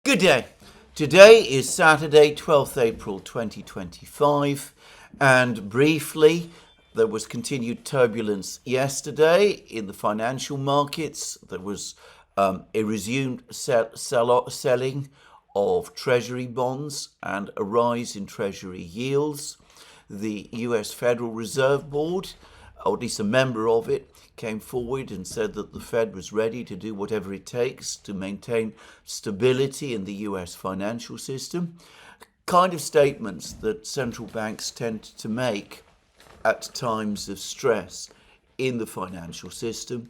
Good day. Today is Saturday, 12th April 2025, and briefly, there was continued turbulence yesterday in the financial markets. There was a resumed selling of Treasury bonds and a rise in Treasury yields. The US Federal Reserve Board, or at least a member of it, came forward and said that the Fed was ready to do whatever it takes to maintain stability in the US financial system. Kind of statements that central banks tend to make at times of stress in the financial system.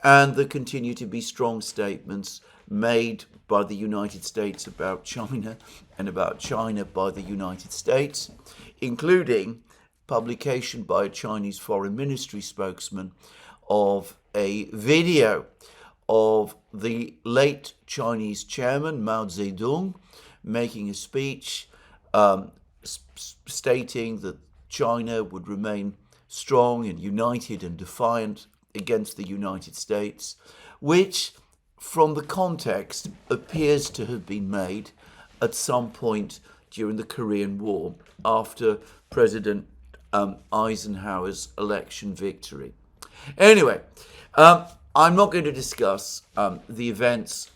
And there continue to be strong statements made by the United States about China and about China by the United States, including publication by a Chinese foreign ministry spokesman of a video of the late Chinese chairman Mao Zedong making a speech stating that China would remain strong and united and defiant against the United States, which from the context appears to have been made at some point during the Korean War after President Eisenhower's election victory. Anyway, I'm not going to discuss the events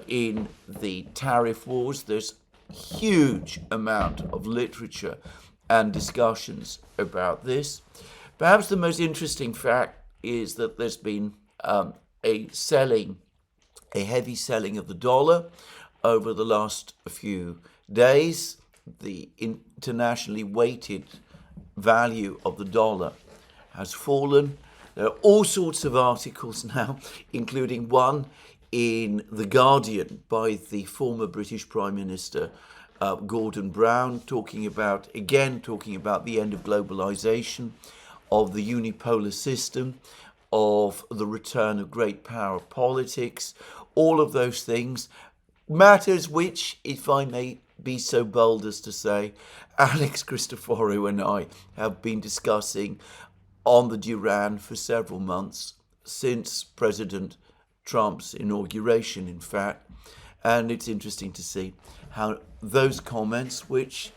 in the tariff wars. There's a huge amount of literature and discussions about this. Perhaps the most interesting fact is that there's been a heavy selling of the dollar over the last few days. The internationally weighted value of the dollar has fallen. There are all sorts of articles now, including one in The Guardian by the former British Prime Minister Gordon Brown, talking about the end of globalization, of the unipolar system, of the return of great power politics, all of those things, matters which, if I may be so bold as to say, Alex Christoforou and I have been discussing on the Duran for several months, since President Trump's inauguration, in fact. And it's interesting to see how those comments, which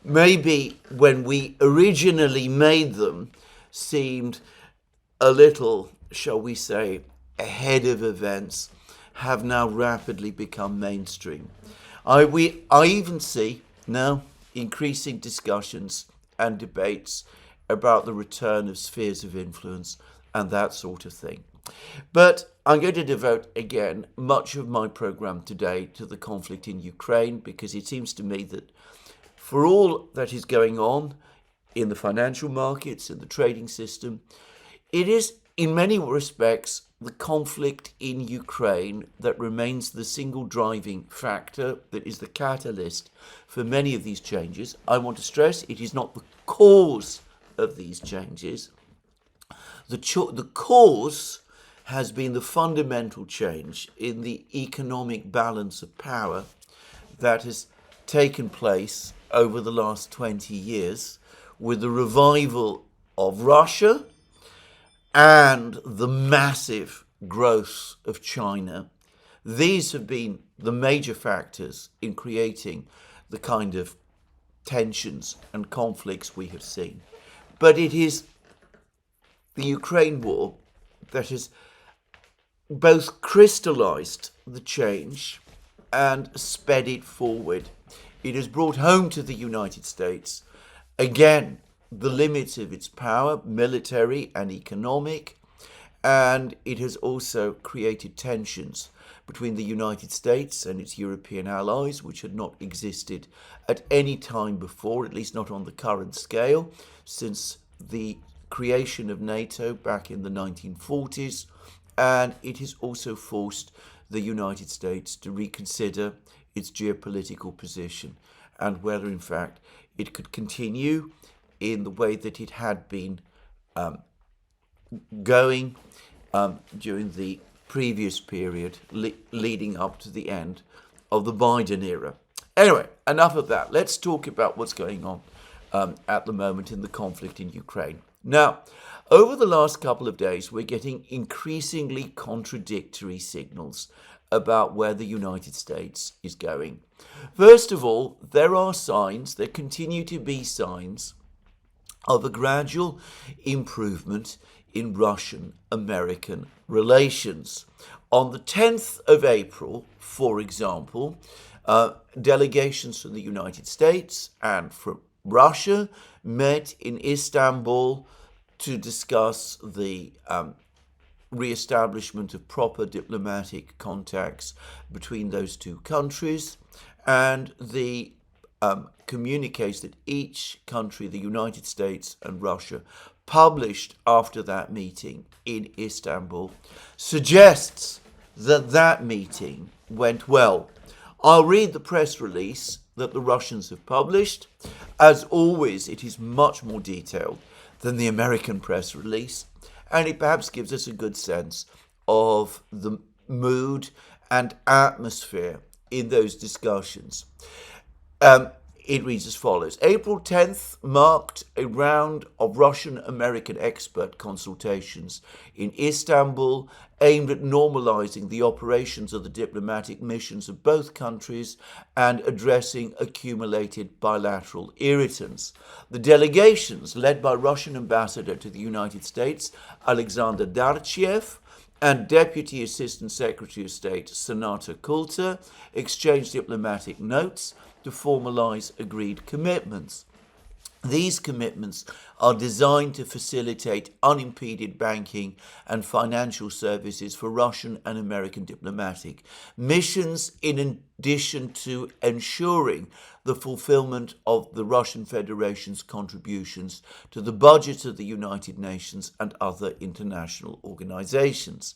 maybe when we originally made them seemed a little, shall we say, ahead of events, have now rapidly become mainstream. I even see now increasing discussions and debates about the return of spheres of influence and that sort of thing. But I'm going to devote, again, much of my program today to the conflict in Ukraine, because it seems to me that for all that is going on in the financial markets, in the trading system, it is, in many respects, the conflict in Ukraine that remains the single driving factor, that is the catalyst for many of these changes. I want to stress it is not the cause of these changes. The cause has been the fundamental change in the economic balance of power that has taken place over the last 20 years with the revival of Russia and the massive growth of China. These have been the major factors in creating the kind of tensions and conflicts we have seen. But it is the Ukraine war that has both crystallized the change and sped it forward. It has brought home to the United States, again, the limits of its power, military and economic, and it has also created tensions between the United States and its European allies, which had not existed at any time before, at least not on the current scale, since the creation of NATO back in the 1940s. And it has also forced the United States to reconsider its geopolitical position and whether, in fact, it could continue in the way that it had been going during the previous period leading up to the end of the Biden era. Anyway, enough of that. Let's talk about what's going on at the moment in the conflict in Ukraine. Now, over the last couple of days, we're getting increasingly contradictory signals about where the United States is going. First of all, there continue to be signs of a gradual improvement in Russian-American relations. On the 10th of April, for example, delegations from the United States and from Russia met in Istanbul to discuss the re-establishment of proper diplomatic contacts between those two countries, and the communiques that each country, the United States and Russia, published after that meeting in Istanbul suggests that that meeting went well. I'll read the press release that the Russians have published. As always, it is much more detailed than the American press release, and it perhaps gives us a good sense of the mood and atmosphere in those discussions. It reads as follows. April 10th marked a round of Russian-American expert consultations in Istanbul aimed at normalizing the operations of the diplomatic missions of both countries and addressing accumulated bilateral irritants. The delegations, led by Russian ambassador to the United States, Alexander Darchiev, and Deputy Assistant Secretary of State Senata Kulta, exchanged diplomatic notes to formalize agreed commitments. These commitments are designed to facilitate unimpeded banking and financial services for Russian and American diplomatic missions, in addition to ensuring the fulfillment of the Russian Federation's contributions to the budget of the United Nations and other international organizations.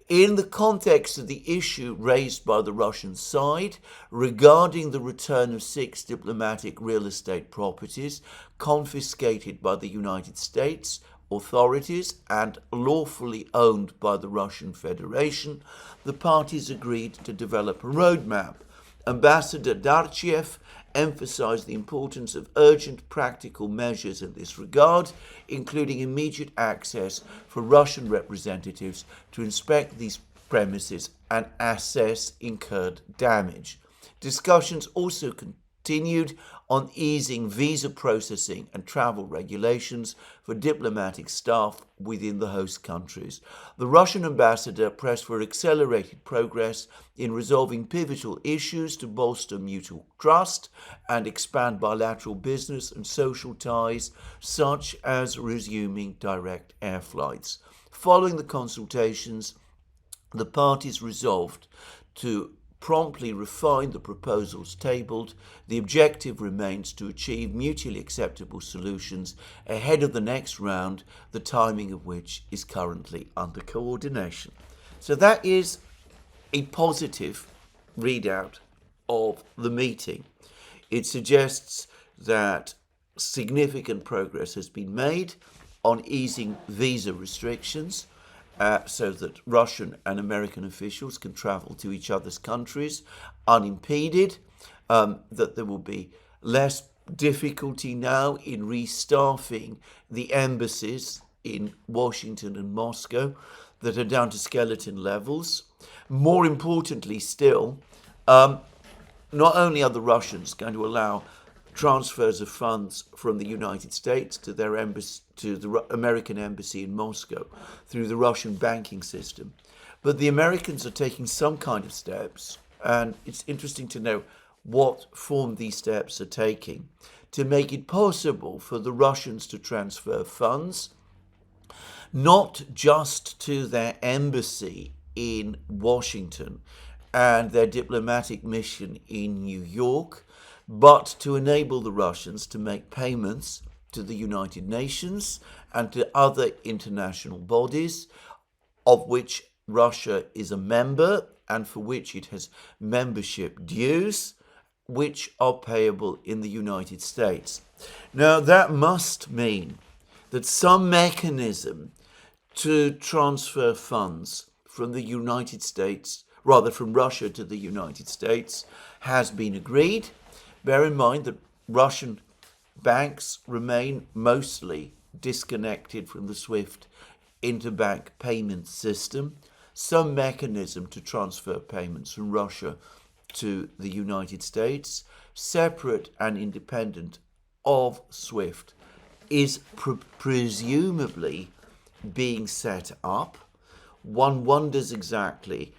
In the context of the issue raised by the Russian side regarding the return of 6 diplomatic real estate properties confiscated by the United States authorities and lawfully owned by the Russian Federation, the parties agreed to develop a roadmap. Ambassador Darchiev emphasized the importance of urgent practical measures in this regard, including immediate access for Russian representatives to inspect these premises and assess incurred damage. Discussions also continued on easing visa processing and travel regulations for diplomatic staff within the host countries. The Russian ambassador pressed for accelerated progress in resolving pivotal issues to bolster mutual trust and expand bilateral business and social ties, such as resuming direct air flights. Following the consultations, the parties resolved to promptly refine the proposals tabled. The objective remains to achieve mutually acceptable solutions ahead of the next round, the timing of which is currently under coordination. So that is a positive readout of the meeting. It suggests that significant progress has been made on easing visa restrictions, so that Russian and American officials can travel to each other's countries unimpeded, that there will be less difficulty now in restaffing the embassies in Washington and Moscow that are down to skeleton levels. More importantly still, not only are the Russians going to allow transfers of funds from the United States to their embassy, to the American embassy in Moscow through the Russian banking system, but the Americans are taking some kind of steps, and it's interesting to know what form these steps are taking to make it possible for the Russians to transfer funds not just to their embassy in Washington and their diplomatic mission in New York, but to enable the Russians to make payments to the United Nations and to other international bodies of which Russia is a member and for which it has membership dues, which are payable in the United States. Now, that must mean that some mechanism to transfer funds from the United States, rather from Russia to the United States, has been agreed. Bear in mind that Russian banks remain mostly disconnected from the SWIFT interbank payment system. some mechanism to transfer payments from Russia to the United States, separate and independent of SWIFT, is presumably being set up. One wonders exactly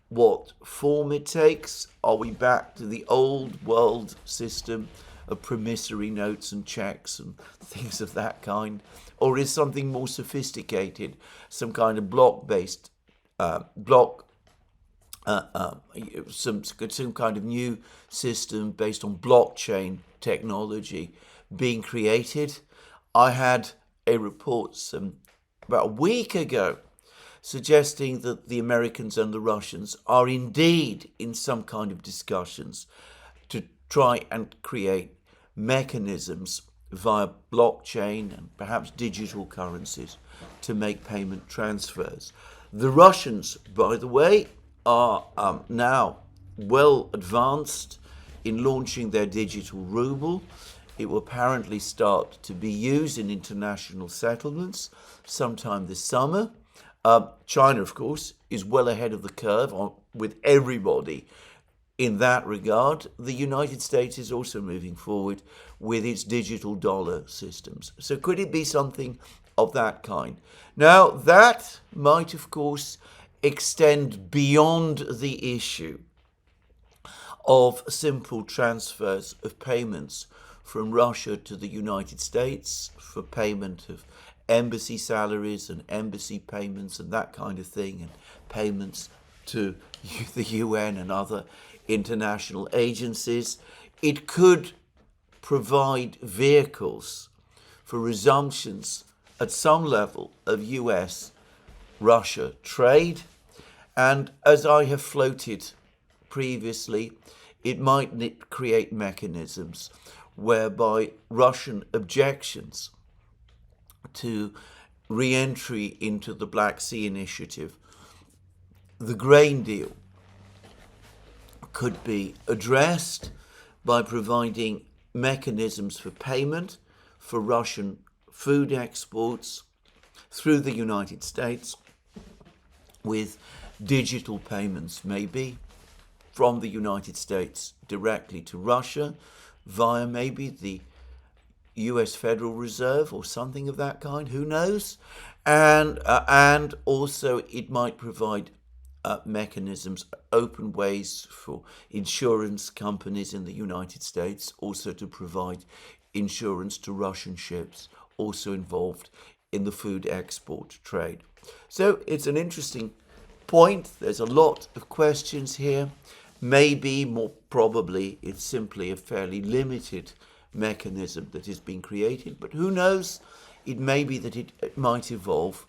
what form it takes. Are we back to the old world system of promissory notes and checks and things of that kind? Or is something more sophisticated, some kind of block-based, some kind of new system based on blockchain technology being created? I had a report about a week ago suggesting that the Americans and the Russians are indeed in some kind of discussions to try and create mechanisms via blockchain and perhaps digital currencies to make payment transfers. The Russians, by the way, are now well advanced in launching their digital ruble. It will apparently start to be used in international settlements sometime this summer. China, of course, is well ahead of the curve with everybody in that regard. The United States is also moving forward with its digital dollar systems. So could it be something of that kind? Now, that might, of course, extend beyond the issue of simple transfers of payments from Russia to the United States for payment of embassy salaries and embassy payments and that kind of thing, and payments to the UN and other international agencies. It could provide vehicles for resumptions at some level of US-Russia trade. And as I have floated previously, it might create mechanisms whereby Russian objections to re-entry into the Black Sea Initiative, the grain deal, could be addressed by providing mechanisms for payment for Russian food exports through the United States, with digital payments maybe from the United States directly to Russia via maybe the US Federal Reserve or something of that kind, who knows? And also it might provide mechanisms, open ways for insurance companies in the United States also to provide insurance to Russian ships also involved in the food export trade. So it's an interesting point. There's a lot of questions here. Maybe, more probably, it's simply a fairly limited mechanism that is being created, but who knows? It may be that it might evolve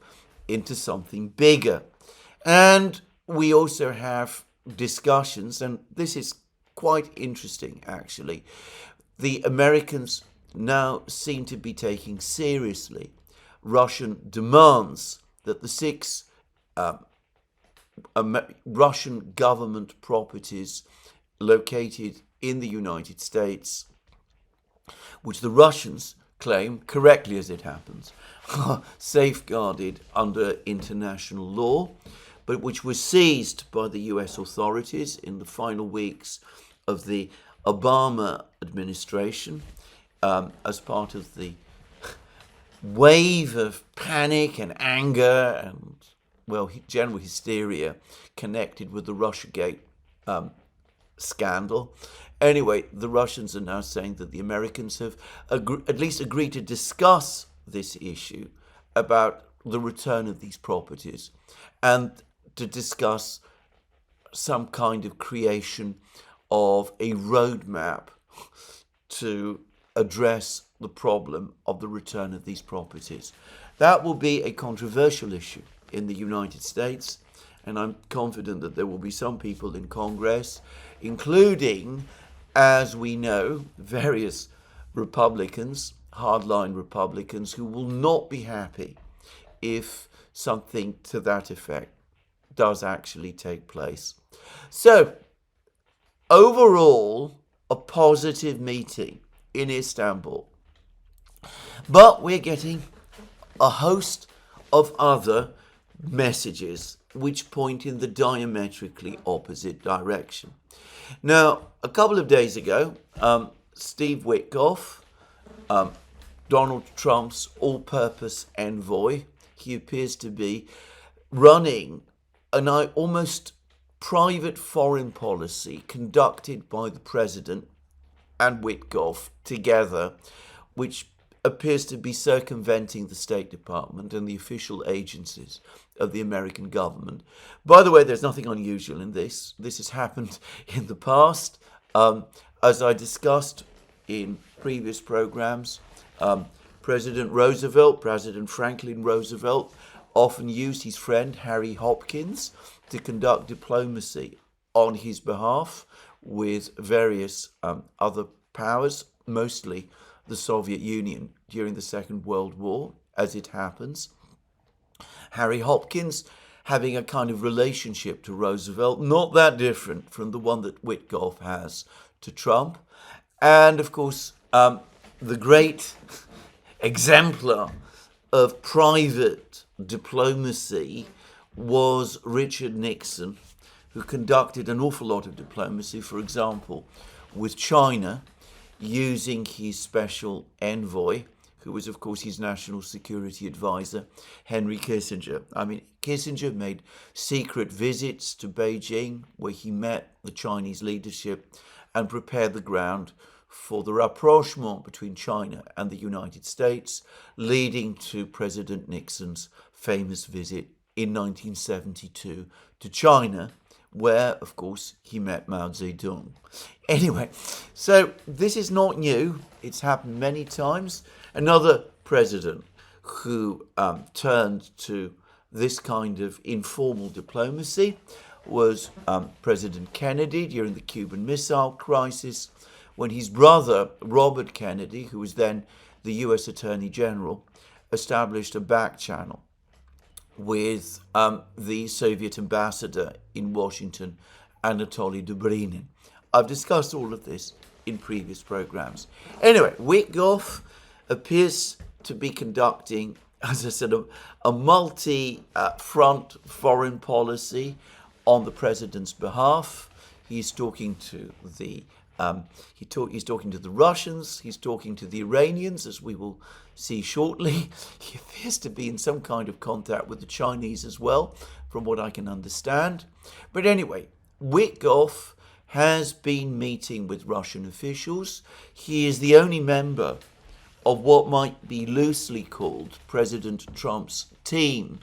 into something bigger. And we also have discussions, and this is quite interesting actually. The Americans now seem to be taking seriously Russian demands that the 6 Russian government properties located in the United States, which the Russians claim, correctly as it happens, are safeguarded under international law, but which were seized by the US authorities in the final weeks of the Obama administration as part of the wave of panic and anger and, well, general hysteria connected with the Russiagate scandal. Anyway, the Russians are now saying that the Americans have at least agreed to discuss this issue about the return of these properties and to discuss some kind of creation of a roadmap to address the problem of the return of these properties. That will be a controversial issue in the United States, and I'm confident that there will be some people in Congress, including, as we know, various Republicans, hardline Republicans, who will not be happy if something to that effect does actually take place. So, overall, a positive meeting in Istanbul. But we're getting a host of other messages which point in the diametrically opposite direction. Now, a couple of days ago, Steve Witkoff, Donald Trump's all-purpose envoy, he appears to be running an almost private foreign policy conducted by the president and Witkoff together, which appears to be circumventing the State Department and the official agencies of the American government. By the way, there's nothing unusual in this. This has happened in the past. As I discussed in previous programs, President Franklin Roosevelt, often used his friend Harry Hopkins to conduct diplomacy on his behalf with various other powers, mostly the Soviet Union during the Second World War, as it happens. Harry Hopkins having a kind of relationship to Roosevelt, not that different from the one that Witkoff has to Trump. And of course, the great exemplar of private diplomacy was Richard Nixon, who conducted an awful lot of diplomacy, for example, with China, using his special envoy, who was, of course, his national security advisor, Henry Kissinger. I mean, Kissinger made secret visits to Beijing, where he met the Chinese leadership and prepared the ground for the rapprochement between China and the United States, leading to President Nixon's famous visit in 1972 to China, where, of course, he met Mao Zedong. Anyway, so this is not new. It's happened many times. Another president who turned to this kind of informal diplomacy was President Kennedy during the Cuban Missile Crisis, when his brother, Robert Kennedy, who was then the U.S. Attorney General, established a back channel with the Soviet ambassador in Washington, Anatoly Dobrynin. I've discussed all of this in previous programs. Anyway, Witkoff appears to be conducting, as I said, a multi-front foreign policy on the president's behalf. He's talking to the he's talking to the Russians. He's talking to the Iranians, as we will see shortly. He appears to be in some kind of contact with the Chinese as well, from what I can understand. But anyway, Witkoff has been meeting with Russian officials. He is the only member of what might be loosely called President Trump's team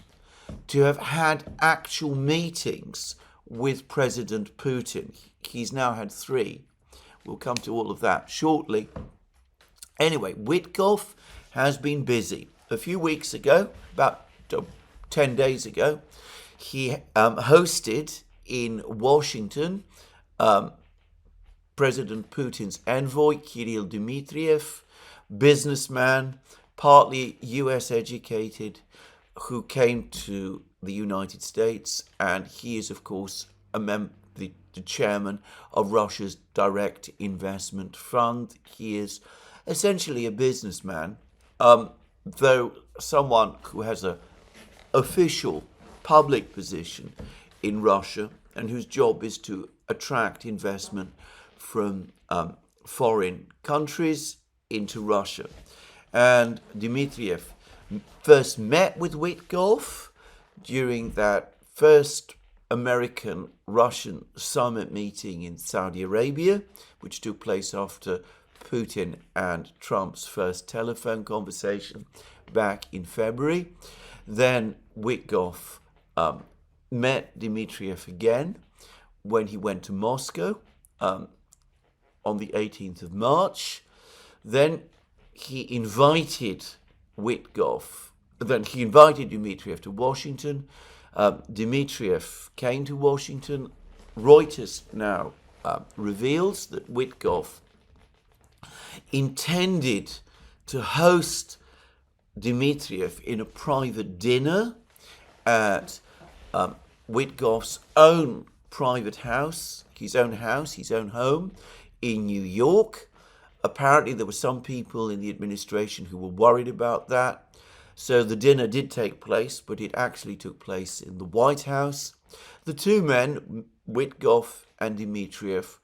to have had actual meetings with President Putin. He's now had 3. We'll come to all of that shortly. Anyway, Witkoff has been busy. A few weeks ago, about 10 days ago, he hosted in Washington President Putin's envoy, Kirill Dmitriev, businessman, partly US educated, who came to the United States, and he is, of course, the chairman of Russia's Direct Investment Fund. He is essentially a businessman, though someone who has an official public position in Russia and whose job is to attract investment from foreign countries into Russia. And Dmitriev first met with Witkoff during that first American-Russian summit meeting in Saudi Arabia, which took place after Putin and Trump's first telephone conversation back in February. Then Witkoff met Dmitriev again when he went to Moscow on the 18th of March. Then he invited Dmitriev to Washington. Dmitriev came to Washington. Reuters now reveals that Witkoff intended to host Dmitriev in a private dinner at Witkoff's own private house, his own home in New York. Apparently there were some people in the administration who were worried about that. So the dinner did take place, but it actually took place in the White House. The two men, Witkoff and Dmitriev,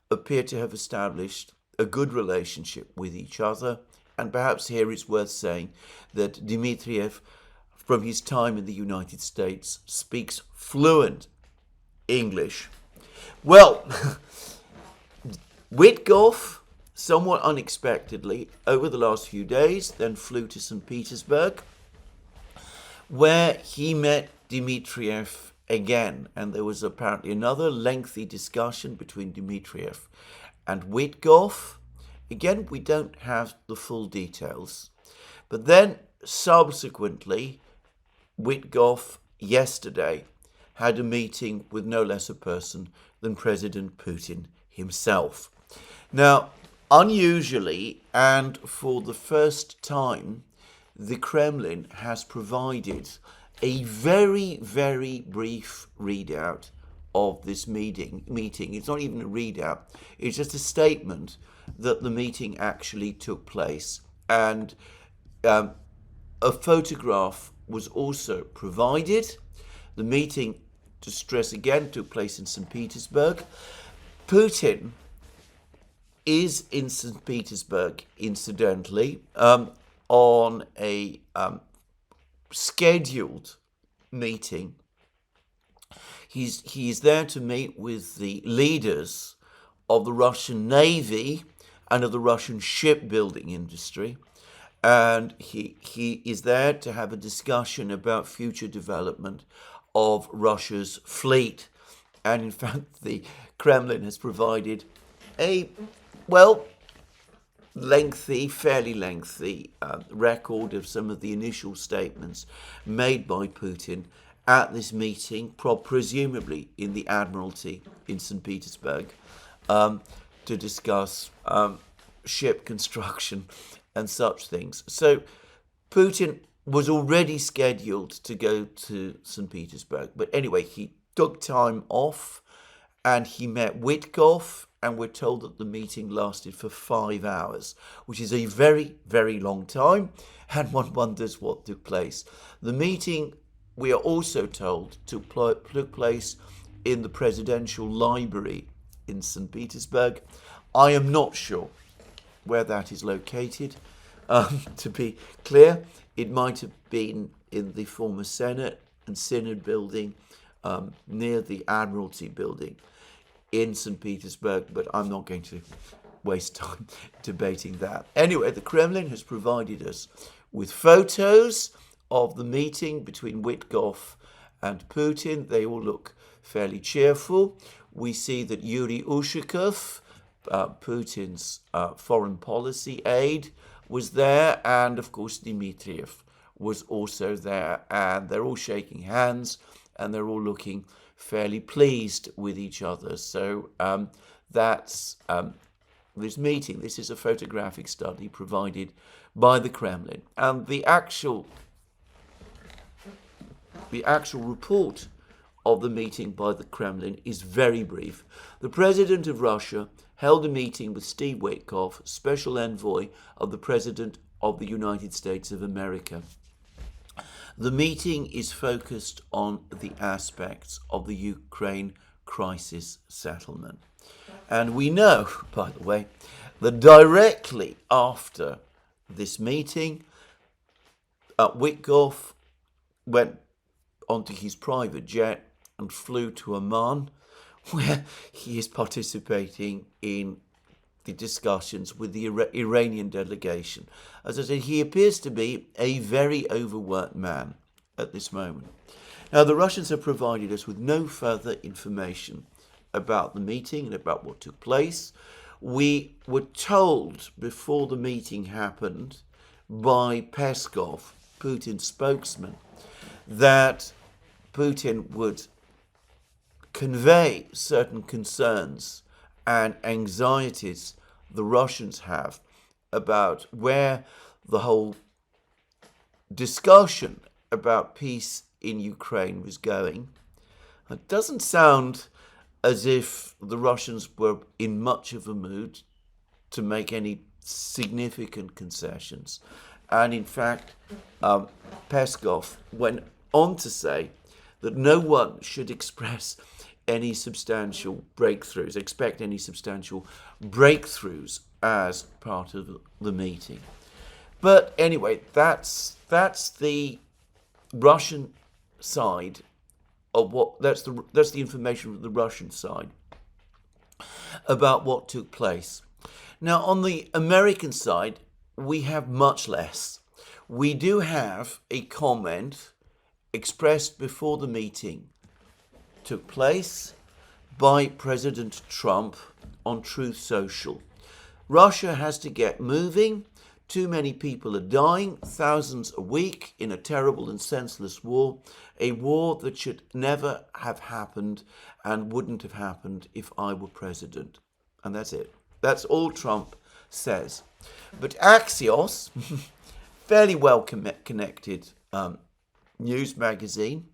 appear to have established a good relationship with each other. And perhaps here it's worth saying that Dmitriev, from his time in the United States, speaks fluent English. Well, Witkoff, somewhat unexpectedly, over the last few days, then flew to St. Petersburg, where he met Dmitriev again. And there was apparently another lengthy discussion between Dmitriev and Witkoff. Again, we don't have the full details. But then, subsequently, Witkoff, yesterday, had a meeting with no less a person than President Putin himself. Now, unusually, and for the first time, the Kremlin has provided a very, very brief readout of this meeting. It's not even a readout. It's just a statement that the meeting actually took place. And a photograph was also provided. The meeting, to stress again, took place in St. Petersburg. Putin is in St. Petersburg, incidentally, on a scheduled meeting. He's there to meet with the leaders of the Russian Navy and of the Russian shipbuilding industry. And he is there to have a discussion about future development of Russia's fleet. And in fact, the Kremlin has provided a, fairly lengthy record of some of the initial statements made by Putin at this meeting, presumably in the Admiralty in St. Petersburg, to discuss ship construction and such things. So Putin was already scheduled to go to St. Petersburg. But anyway, he took time off and he met Witkoff, and we're told that the meeting lasted for 5 hours, which is a very, very long time, and one wonders what took place. The meeting, we are also told, took place in the presidential library in St. Petersburg. I am not sure where that is located. To be clear, it might have been in the former Senate and Synod building near the Admiralty building in St. Petersburg, but I'm not going to waste time debating that. Anyway, the Kremlin has provided us with photos of the meeting between Witkoff and Putin. They all look fairly cheerful. We see that Yuri Ushakov, Putin's foreign policy aide, was there, and of course Dmitriev was also there, and they're all shaking hands and they're all looking fairly pleased with each other. So that's this meeting. This is a photographic study provided by the Kremlin, and the actual report of the meeting by the Kremlin is very brief. The President of Russia held a meeting with Steve Witkoff, special envoy of the President of the United States of America. The meeting is focused on the aspects of the Ukraine crisis settlement. And we know, by the way, that directly after this meeting, Witkoff went onto his private jet and flew to Amman, where he is participating in the discussions with the Iranian delegation. As I said, he appears to be a very overworked man at this moment. Now, the Russians have provided us with no further information about the meeting and about what took place. We were told before the meeting happened by Peskov, Putin's spokesman, that Putin would convey certain concerns and anxieties the Russians have about where the whole discussion about peace in Ukraine was going. It doesn't sound as if the Russians were in much of a mood to make any significant concessions. And in fact, Peskov went on to say that no one should expect any substantial breakthroughs as part of the meeting. But anyway, that's the Russian side of what that's the information from the Russian side about what took place. Now, on the American side, we have much less. We do have a comment expressed before the meeting took place by President Trump on Truth Social. Russia has to get moving. Too many people are dying, thousands a week, in a terrible and senseless war, a war that should never have happened and wouldn't have happened if I were president. And that's it. That's all Trump says. But Axios, fairly well connected news magazine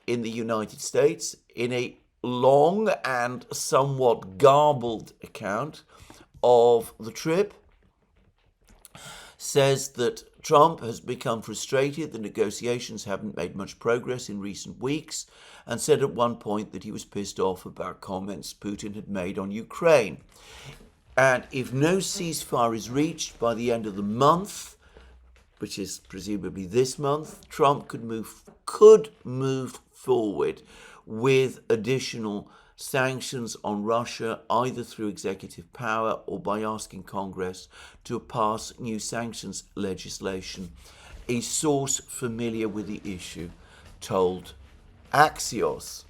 in the United States, in a long and somewhat garbled account of the trip, says that Trump has become frustrated, the negotiations haven't made much progress in recent weeks, and said at one point that he was pissed off about comments Putin had made on Ukraine. And if no ceasefire is reached by the end of the month, which is presumably this month, Trump could move forward with additional sanctions on Russia, either through executive power or by asking Congress to pass new sanctions legislation. A source familiar with the issue told Axios.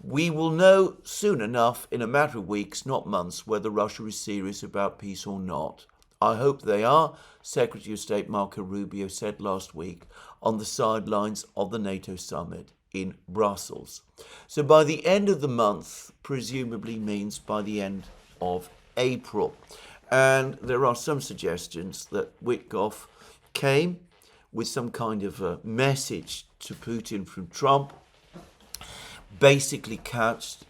We will know soon enough, in a matter of weeks, not months, whether Russia is serious about peace or not. I hope they are, Secretary of State Marco Rubio said last week on the sidelines of the NATO summit in Brussels. So by the end of the month, presumably means by the end of April. And there are some suggestions that Witkoff came with some kind of a message to Putin from Trump, basically couched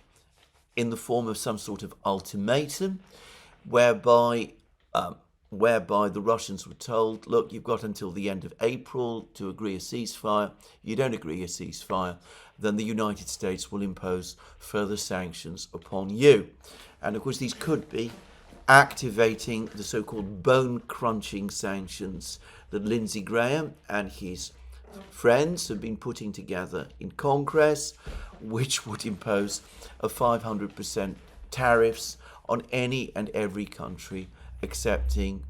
in the form of some sort of ultimatum, whereby the Russians were told, look, you've got until the end of April to agree a ceasefire. You don't agree a ceasefire, then the United States will impose further sanctions upon you. And of course, these could be activating the so-called bone-crunching sanctions that Lindsey Graham and his friends have been putting together in Congress, which would impose a 500% tariffs on any and every country accepting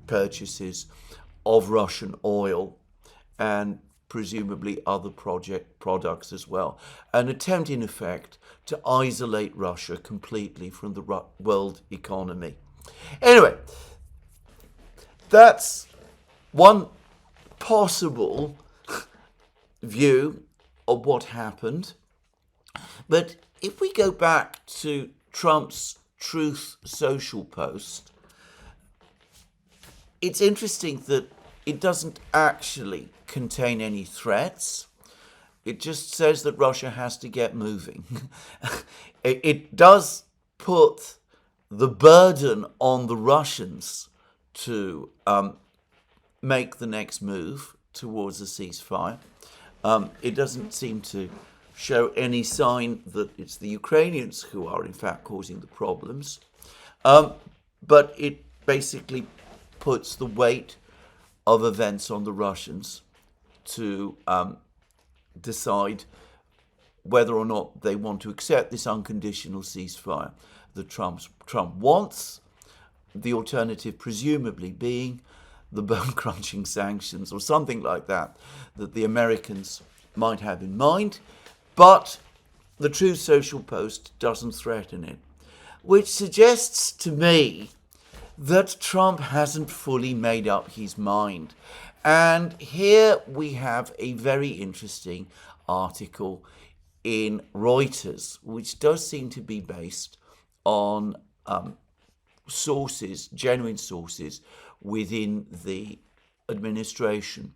purchases of Russian oil and presumably other products as well. An attempt, in effect, to isolate Russia completely from the world economy. Anyway, that's one possible view of what happened. But if we go back to Trump's Truth Social post, it's interesting that it doesn't actually contain any threats. It just says that Russia has to get moving. It does put the burden on the Russians to make the next move towards a ceasefire. It doesn't seem to show any sign that it's the Ukrainians who are in fact causing the problems. But it basically puts the weight of events on the Russians to decide whether or not they want to accept this unconditional ceasefire that Trump wants, the alternative presumably being the bone-crunching sanctions or something like that the Americans might have in mind. But the Truth Social post doesn't threaten it, which suggests to me that Trump hasn't fully made up his mind. And here we have a very interesting article in Reuters, which does seem to be based on sources, genuine sources within the administration.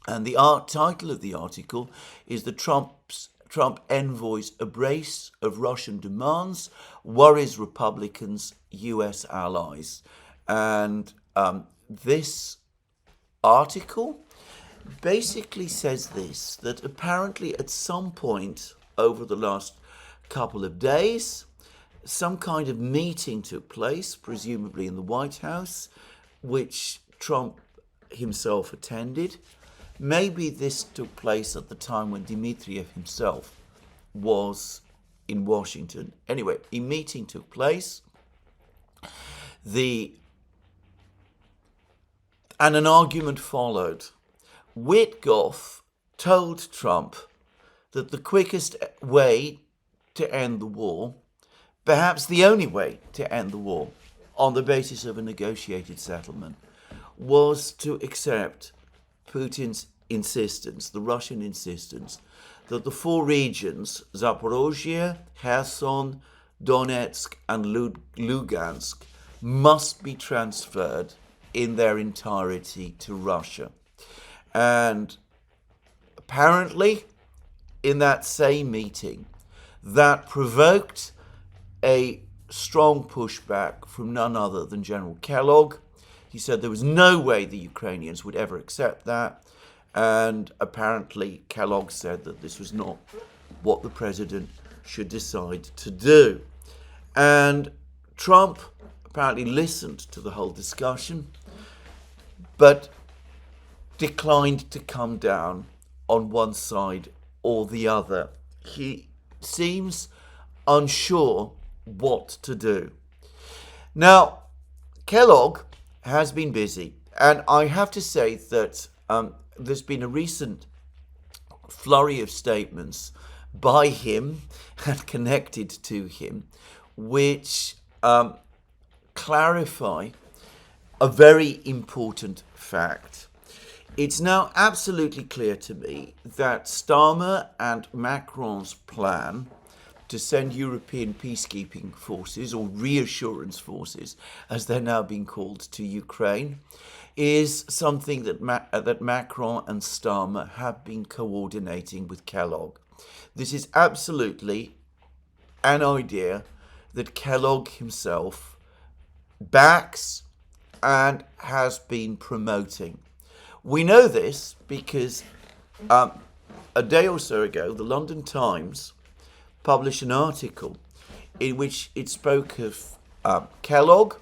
And the title of the article is Trump envoys a brace of Russian demands, worries Republicans, US allies. And this article basically says this, that apparently at some point over the last couple of days, some kind of meeting took place, presumably in the White House, which Trump himself attended. Maybe this took place at the time when Dmitriev himself was in Washington. Anyway, a meeting took place. And an argument followed. Witkoff told Trump that the quickest way to end the war, perhaps the only way to end the war, on the basis of a negotiated settlement, was to accept Putin's insistence, the Russian insistence, that the four regions, Zaporozhye, Kherson, Donetsk, and Lugansk, must be transferred in their entirety to Russia. And apparently, in that same meeting, that provoked a strong pushback from none other than General Kellogg. He said there was no way the Ukrainians would ever accept that. And apparently Kellogg said that this was not what the president should decide to do. And Trump apparently listened to the whole discussion, but declined to come down on one side or the other. He seems unsure what to do. Now, Kellogg has been busy, and I have to say that there's been a recent flurry of statements by him and connected to him, which clarify a very important fact. It's now absolutely clear to me that Starmer and Macron's plan to send European peacekeeping forces, or reassurance forces, as they're now being called, to Ukraine, is something that Macron and Starmer have been coordinating with Kellogg. This is absolutely an idea that Kellogg himself backs and has been promoting. We know this because a day or so ago, the London Times published an article in which it spoke of Kellogg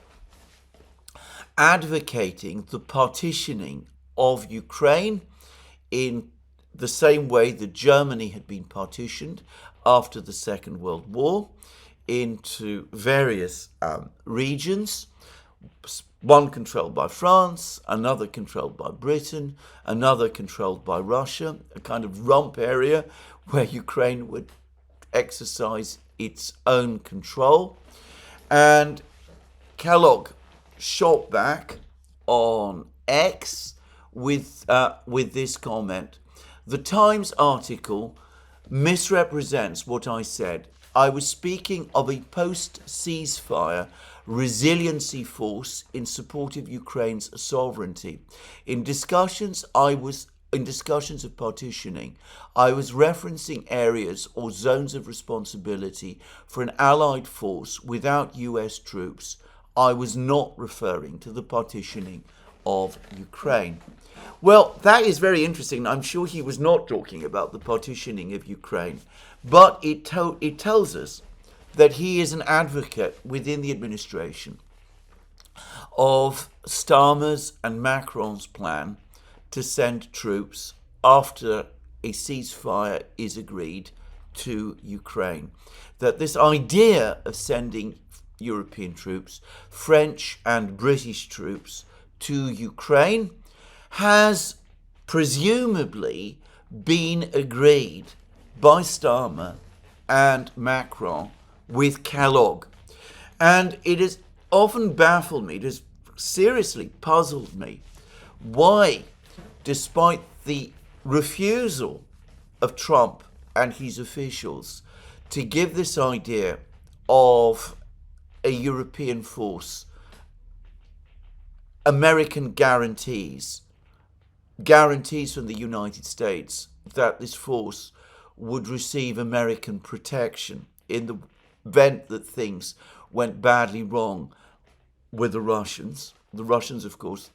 advocating the partitioning of Ukraine in the same way that Germany had been partitioned after the Second World War into various regions, one controlled by France, another controlled by Britain, another controlled by Russia, a kind of rump area where Ukraine would exercise its own control. And Kellogg shot back on X with this comment. The Times article misrepresents what I said. I was speaking of a post-ceasefire resiliency force in support of Ukraine's sovereignty. In discussions of partitioning, I was referencing areas or zones of responsibility for an allied force without US troops. I was not referring to the partitioning of Ukraine. Well, that is very interesting. I'm sure he was not talking about the partitioning of Ukraine, but it tells us that he is an advocate within the administration of Starmer's and Macron's plan to send troops after a ceasefire is agreed to Ukraine. That this idea of sending European troops, French and British troops, to Ukraine has presumably been agreed by Starmer and Macron with Kellogg. And it has often baffled me, it has seriously puzzled me, why, despite the refusal of Trump and his officials to give this idea of a European force American guarantees from the United States that this force would receive American protection in the event that things went badly wrong with the Russians. The Russians, of course,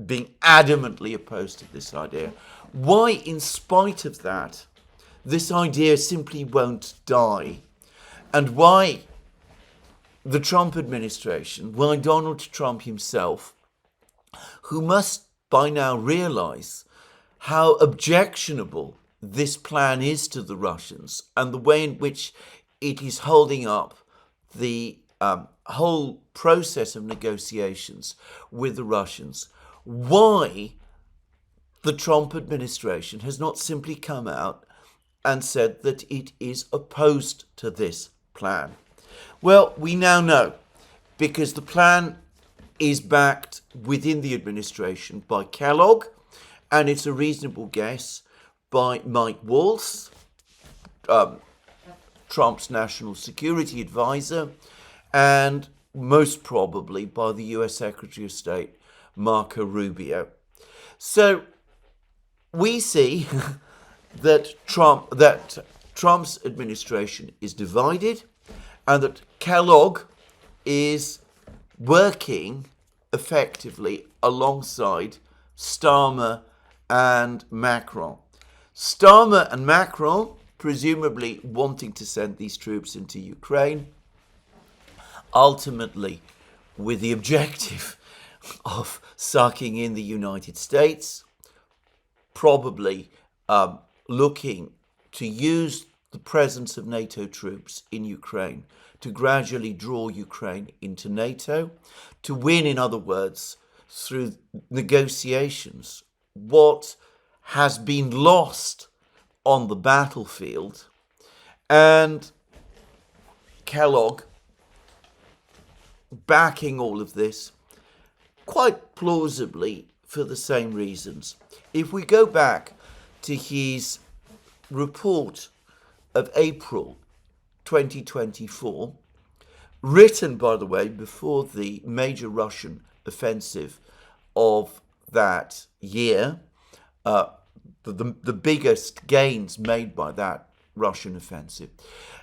being adamantly opposed to this idea. Why, in spite of that, this idea simply won't die, and why the Trump administration, why Donald Trump himself, who must by now realize how objectionable this plan is to the Russians and the way in which it is holding up the whole process of negotiations with the Russians, why the Trump administration has not simply come out and said that it is opposed to this plan. Well, we now know, because the plan is backed within the administration by Kellogg, and it's a reasonable guess by Mike Waltz, Trump's national security advisor, and most probably by the US Secretary of State, Marco Rubio. So we see that Trump's administration is divided, and that Kellogg is working effectively alongside Starmer and Macron. Starmer and Macron presumably wanting to send these troops into Ukraine, ultimately with the objective of sucking in the United States, probably looking to use the presence of NATO troops in Ukraine to gradually draw Ukraine into NATO, to win, in other words, through negotiations, what has been lost on the battlefield. And Kellogg backing all of this quite plausibly for the same reasons. If we go back to his report of April 2024, written, by the way, before the major Russian offensive of that year, the biggest gains made by that Russian offensive.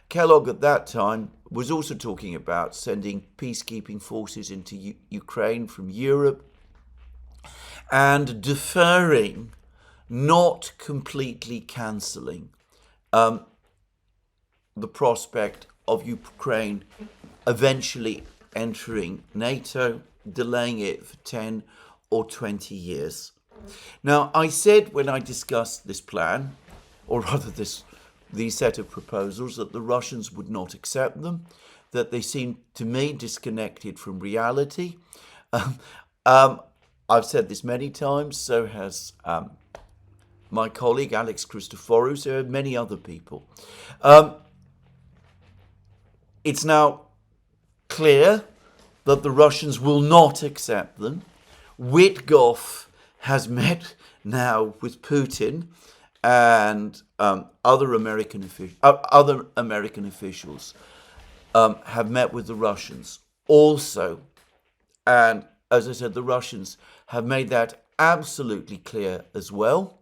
Kellogg at that time was also talking about sending peacekeeping forces into Ukraine from Europe and deferring, not completely cancelling, the prospect of Ukraine eventually entering NATO, delaying it for 10 or 20 years. Now, I said when I discussed this plan, or rather these set of proposals, that the Russians would not accept them, that they seemed to me disconnected from reality. I've said this many times, so has my colleague Alex Christoforou, so have many other people. It's now clear that the Russians will not accept them. Witkoff has met now with Putin, and other American officials have met with the Russians also. And as I said, the Russians have made that absolutely clear as well.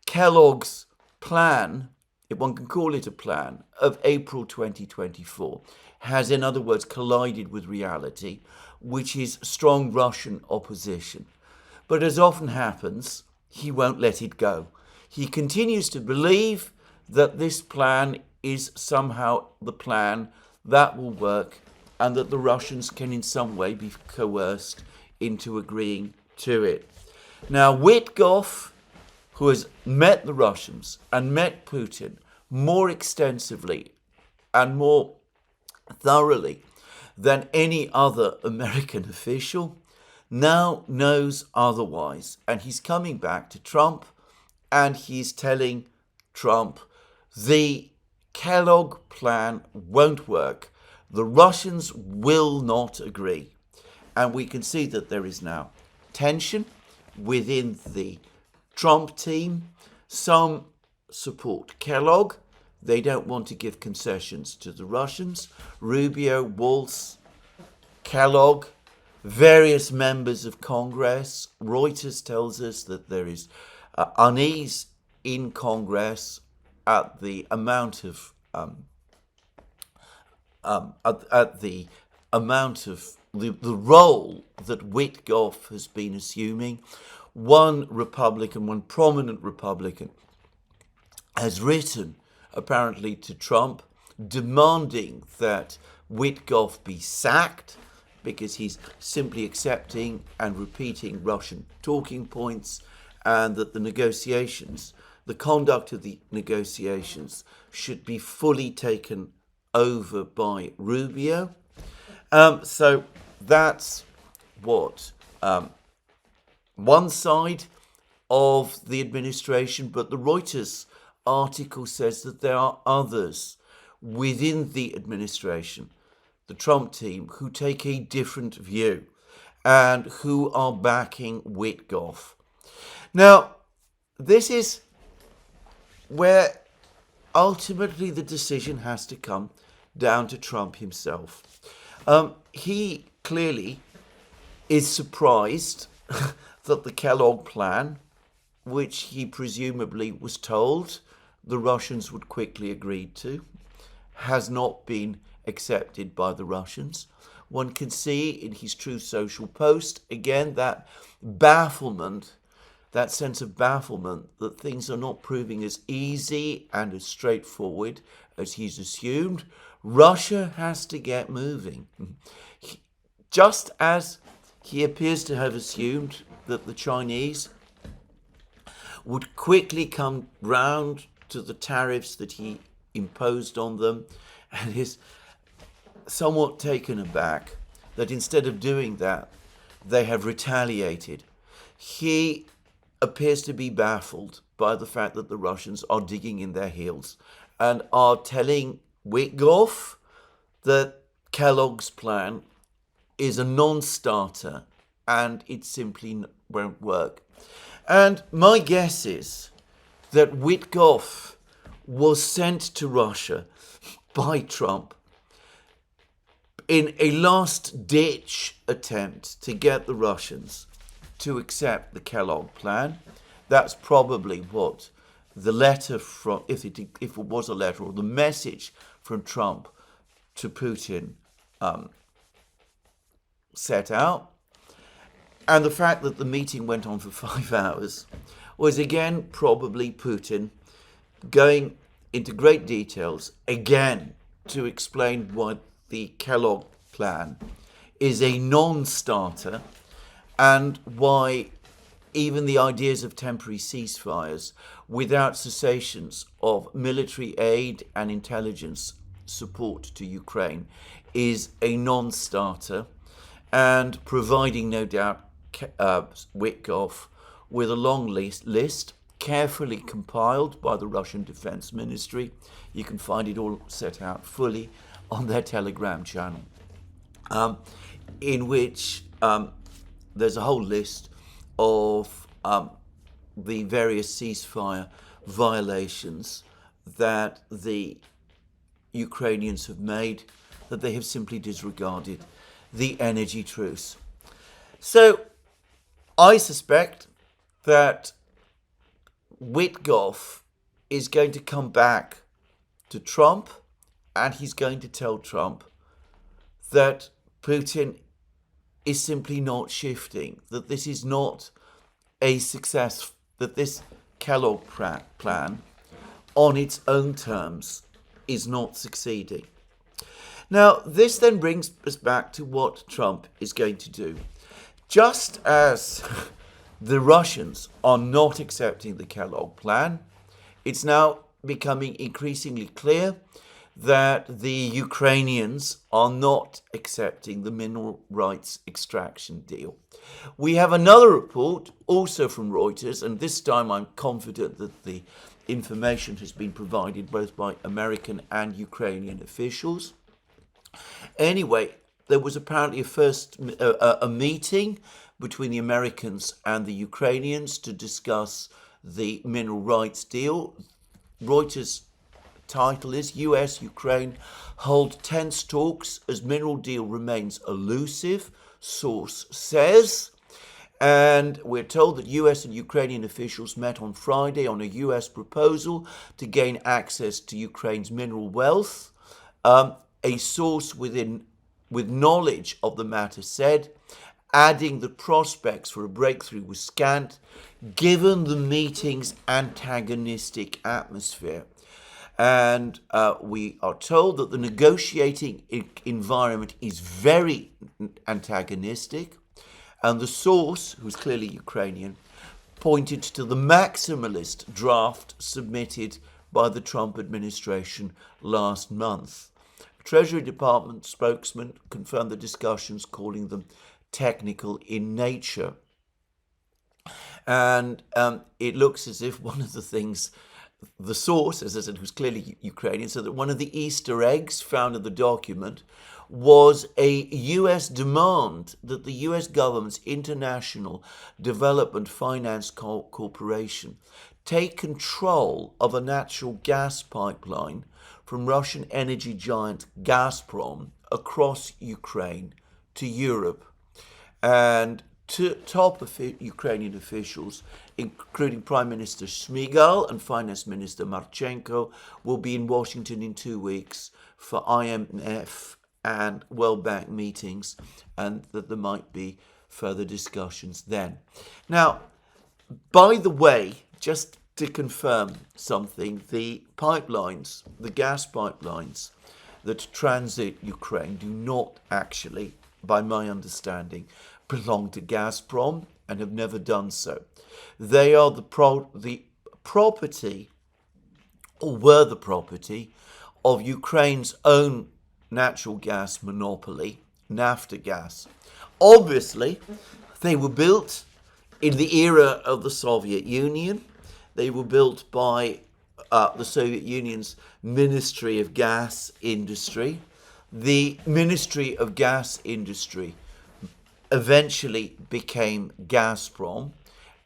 Kellogg's plan, if one can call it a plan, of April 2024 has, in other words, collided with reality, which is strong Russian opposition. But as often happens, he won't let it go. He continues to believe that this plan is somehow the plan that will work, and that the Russians can in some way be coerced into agreeing to it. Now, Witkoff, who has met the Russians and met Putin more extensively and more thoroughly than any other American official, now knows otherwise. And he's coming back to Trump and he's telling Trump the Kellogg plan won't work. The Russians will not agree. And we can see that there is now tension within the Trump team. Some support Kellogg. They don't want to give concessions to the Russians. Rubio, Waltz, Kellogg, various members of Congress. Reuters tells us that there is unease in Congress at the amount of the role that Witkoff has been assuming. One Republican, one prominent Republican, has written apparently to Trump demanding that Witkoff be sacked because he's simply accepting and repeating Russian talking points, and that the negotiations, the conduct of the negotiations, should be fully taken over by Rubio. So that's what one side of the administration, but the Reuters article says that there are others within the administration, the Trump team, who take a different view and who are backing Witkoff. Now, this is where ultimately the decision has to come down to Trump himself. He clearly is surprised that the Kellogg plan, which he presumably was told the Russians would quickly agree to, has not been accepted by the Russians. One can see in his Truth Social post, again, that bafflement, that sense of bafflement that things are not proving as easy and as straightforward as he's assumed. Russia has to get moving. Just as he appears to have assumed that the Chinese would quickly come round to the tariffs that he imposed on them, and is somewhat taken aback that instead of doing that, they have retaliated. He appears to be baffled by the fact that the Russians are digging in their heels and are telling Wickoff that Kellogg's plan is a non-starter and it simply won't work. And my guess is that Witkoff was sent to Russia by Trump in a last-ditch attempt to get the Russians to accept the Kellogg plan. That's probably what the letter from, if it was a letter, or the message from Trump to Putin set out. And the fact that the meeting went on for 5 hours was again probably Putin going into great details again to explain why the Kellogg plan is a non-starter and why even the ideas of temporary ceasefires without cessations of military aid and intelligence support to Ukraine is a non-starter, and providing, no doubt, Witkoff with a long list carefully compiled by the Russian Defense Ministry. You can find it all set out fully on their Telegram channel, in which there's a whole list of the various ceasefire violations that the Ukrainians have made, that they have simply disregarded the energy truce. So I suspect that Witkoff is going to come back to Trump, and he's going to tell Trump that Putin is simply not shifting, that this is not a success, that this Kellogg plan on its own terms is not succeeding. Now, this then brings us back to what Trump is going to do. Just as the Russians are not accepting the Kellogg plan, it's now becoming increasingly clear that the Ukrainians are not accepting the mineral rights extraction deal. We have another report, also from Reuters, and this time I'm confident that the information has been provided both by American and Ukrainian officials. Anyway, there was apparently a meeting between the Americans and the Ukrainians to discuss the mineral rights deal. Reuters' title is US-Ukraine hold tense talks as mineral deal remains elusive, source says. And we're told that US and Ukrainian officials met on Friday on a US proposal to gain access to Ukraine's mineral wealth. A source within with knowledge of the matter said, adding the prospects for a breakthrough was scant, given the meeting's antagonistic atmosphere. And we are told that the negotiating environment is very antagonistic, and the source, who's clearly Ukrainian, pointed to the maximalist draft submitted by the Trump administration last month. Treasury Department spokesman confirmed the discussions, calling them technical in nature. And it looks as if one of the things, the source, as I said, who's clearly Ukrainian, so that one of the Easter eggs found in the document was a US demand that the US government's International Development Finance Corporation take control of a natural gas pipeline from Russian energy giant Gazprom across Ukraine to Europe. And top Ukrainian officials, including Prime Minister Shmyhal and Finance Minister Marchenko, will be in Washington in 2 weeks for IMF and World Bank meetings, and that there might be further discussions then. Now, by the way, just to confirm something, the pipelines, the gas pipelines that transit Ukraine do not actually, by my understanding, belong to Gazprom and have never done so. They are the property, or were the property, of Ukraine's own natural gas monopoly, Naftogaz. Obviously, they were built in the era of the Soviet Union. They were built by the Soviet Union's Ministry of Gas Industry. The Ministry of Gas Industry eventually became Gazprom,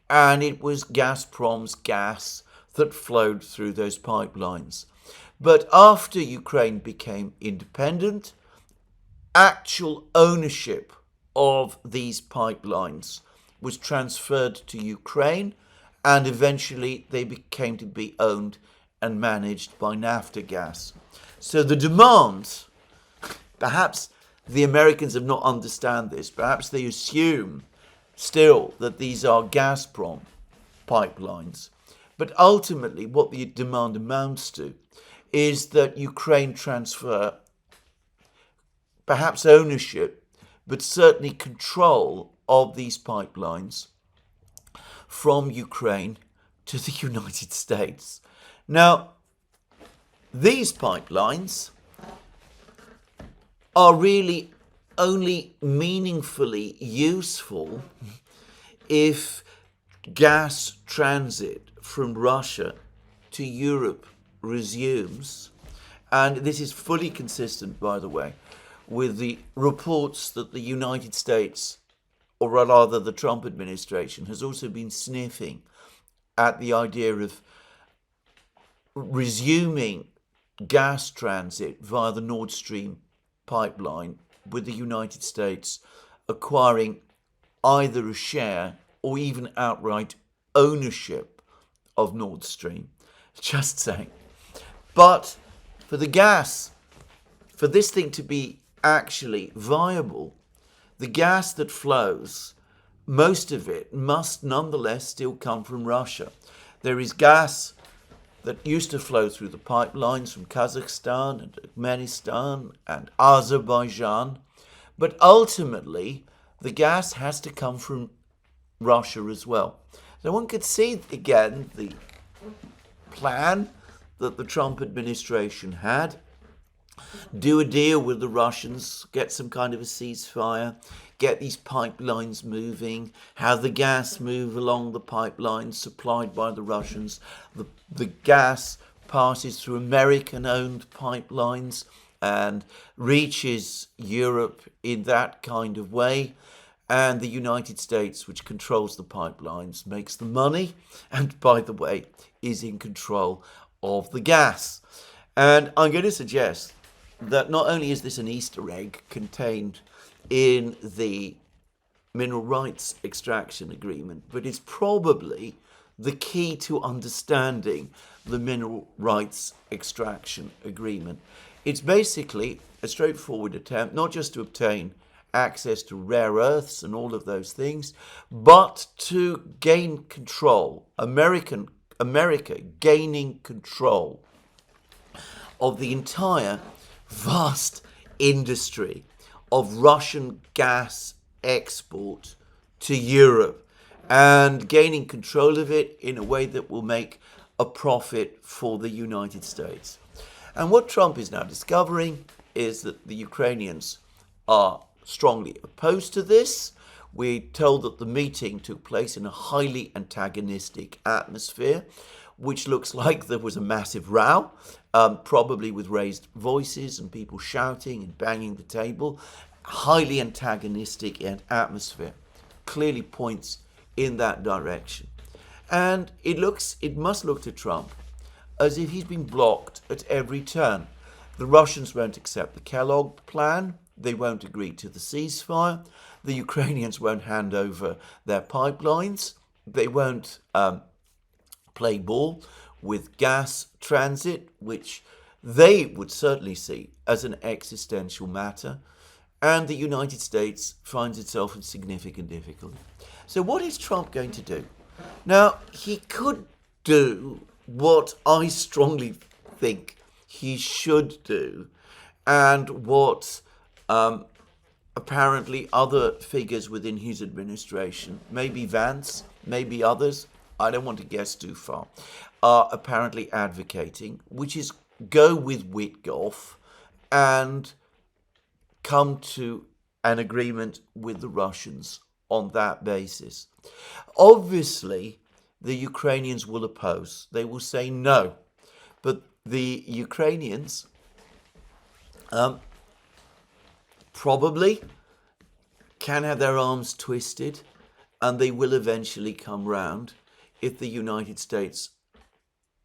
and it was Gazprom's gas that flowed through those pipelines. But after Ukraine became independent, actual ownership of these pipelines was transferred to Ukraine, and eventually they became to be owned and managed by Naftogaz. So the demand, perhaps the Americans have not understand this, perhaps they assume still that these are Gazprom pipelines. But ultimately what the demand amounts to is that Ukraine transfer perhaps ownership, but certainly control of these pipelines from Ukraine to the United States. Now, these pipelines are really only meaningfully useful if gas transit from Russia to Europe resumes. And this is fully consistent, by the way, with the reports that the United States, or rather the Trump administration, has also been sniffing at the idea of resuming gas transit via the Nord Stream pipeline, with the United States acquiring either a share or even outright ownership of Nord Stream. Just saying. But for the gas, for this thing to be actually viable, the gas that flows, most of it must nonetheless still come from Russia. There is gas that used to flow through the pipelines from Kazakhstan and Turkmenistan and Azerbaijan, but ultimately the gas has to come from Russia as well. So one could see again the plan that the Trump administration had: do a deal with the Russians, get some kind of a ceasefire, get these pipelines moving, have the gas move along the pipelines supplied by the Russians. The gas passes through American-owned pipelines and reaches Europe in that kind of way. And the United States, which controls the pipelines, makes the money and, by the way, is in control of the gas. And I'm going to suggest that not only is this an Easter egg contained in the mineral rights extraction agreement, but it's probably the key to understanding the mineral rights extraction agreement. It's basically a straightforward attempt, not just to obtain access to rare earths and all of those things, but to gain control, America gaining control of the entire vast industry of Russian gas export to Europe, and gaining control of it in a way that will make a profit for the United States. And what Trump is now discovering is that the Ukrainians are strongly opposed to this. We're told that the meeting took place in a highly antagonistic atmosphere, which looks like there was a massive row, probably with raised voices and people shouting and banging the table. Highly antagonistic atmosphere clearly points in that direction. And it must look to Trump as if he's been blocked at every turn. The Russians won't accept the Kellogg plan. They won't agree to the ceasefire. The Ukrainians won't hand over their pipelines. They won't play ball with gas transit, which they would certainly see as an existential matter. And the United States finds itself in significant difficulty. So what is Trump going to do? Now, he could do what I strongly think he should do, and what apparently other figures within his administration, maybe Vance, maybe others, I don't want to guess too far, are apparently advocating, which is go with Witkoff and come to an agreement with the Russians on that basis. Obviously, the Ukrainians will oppose. They will say no. But the Ukrainians probably can have their arms twisted, and they will eventually come round if the United States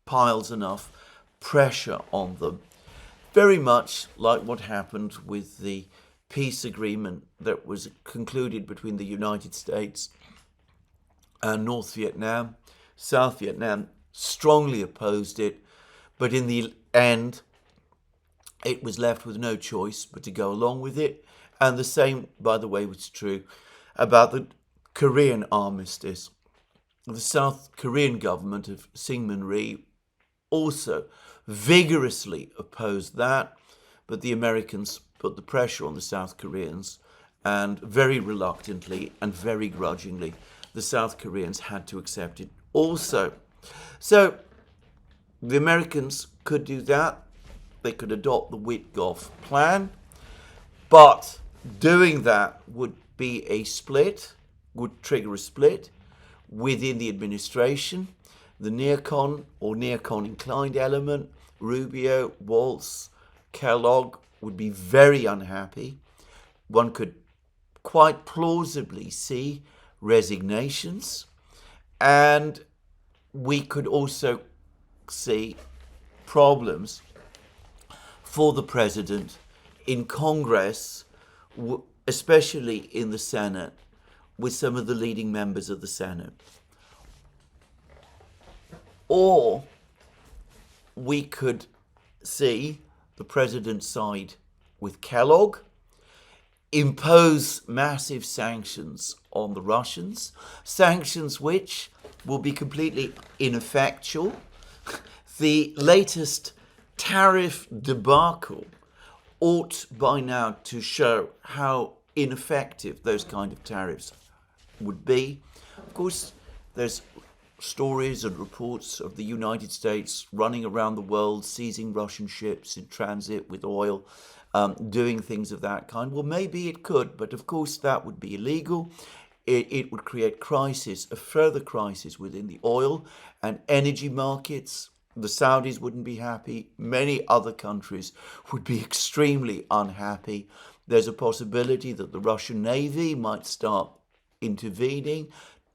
piles enough pressure on them. Very much like what happened with the peace agreement that was concluded between the United States and North Vietnam. South Vietnam strongly opposed it, but in the end, it was left with no choice but to go along with it. And the same, by the way, was true about the Korean armistice. The South Korean government of Syngman Rhee also vigorously opposed that, but the Americans put the pressure on the South Koreans, and very reluctantly and very grudgingly, the South Koreans had to accept it also. So the Americans could do that. They could adopt the Wickoff plan, but doing that would be a split, would trigger a split within the administration. The neocon or neocon inclined element, Rubio, Waltz, Kellogg, would be very unhappy. One could quite plausibly see resignations, and we could also see problems for the president in Congress, especially in the Senate, with some of the leading members of the Senate. Or we could see the president side with Kellogg, impose massive sanctions on the Russians, sanctions which will be completely ineffectual. The latest tariff debacle ought by now to show how ineffective those kind of tariffs would be. Of course, there's stories and reports of the United States running around the world, seizing Russian ships in transit with oil, doing things of that kind. Well, maybe it could, but of course that would be illegal. It would create a further crisis within the oil and energy markets. The Saudis wouldn't be happy. Many other countries would be extremely unhappy. There's a possibility that the Russian Navy might start intervening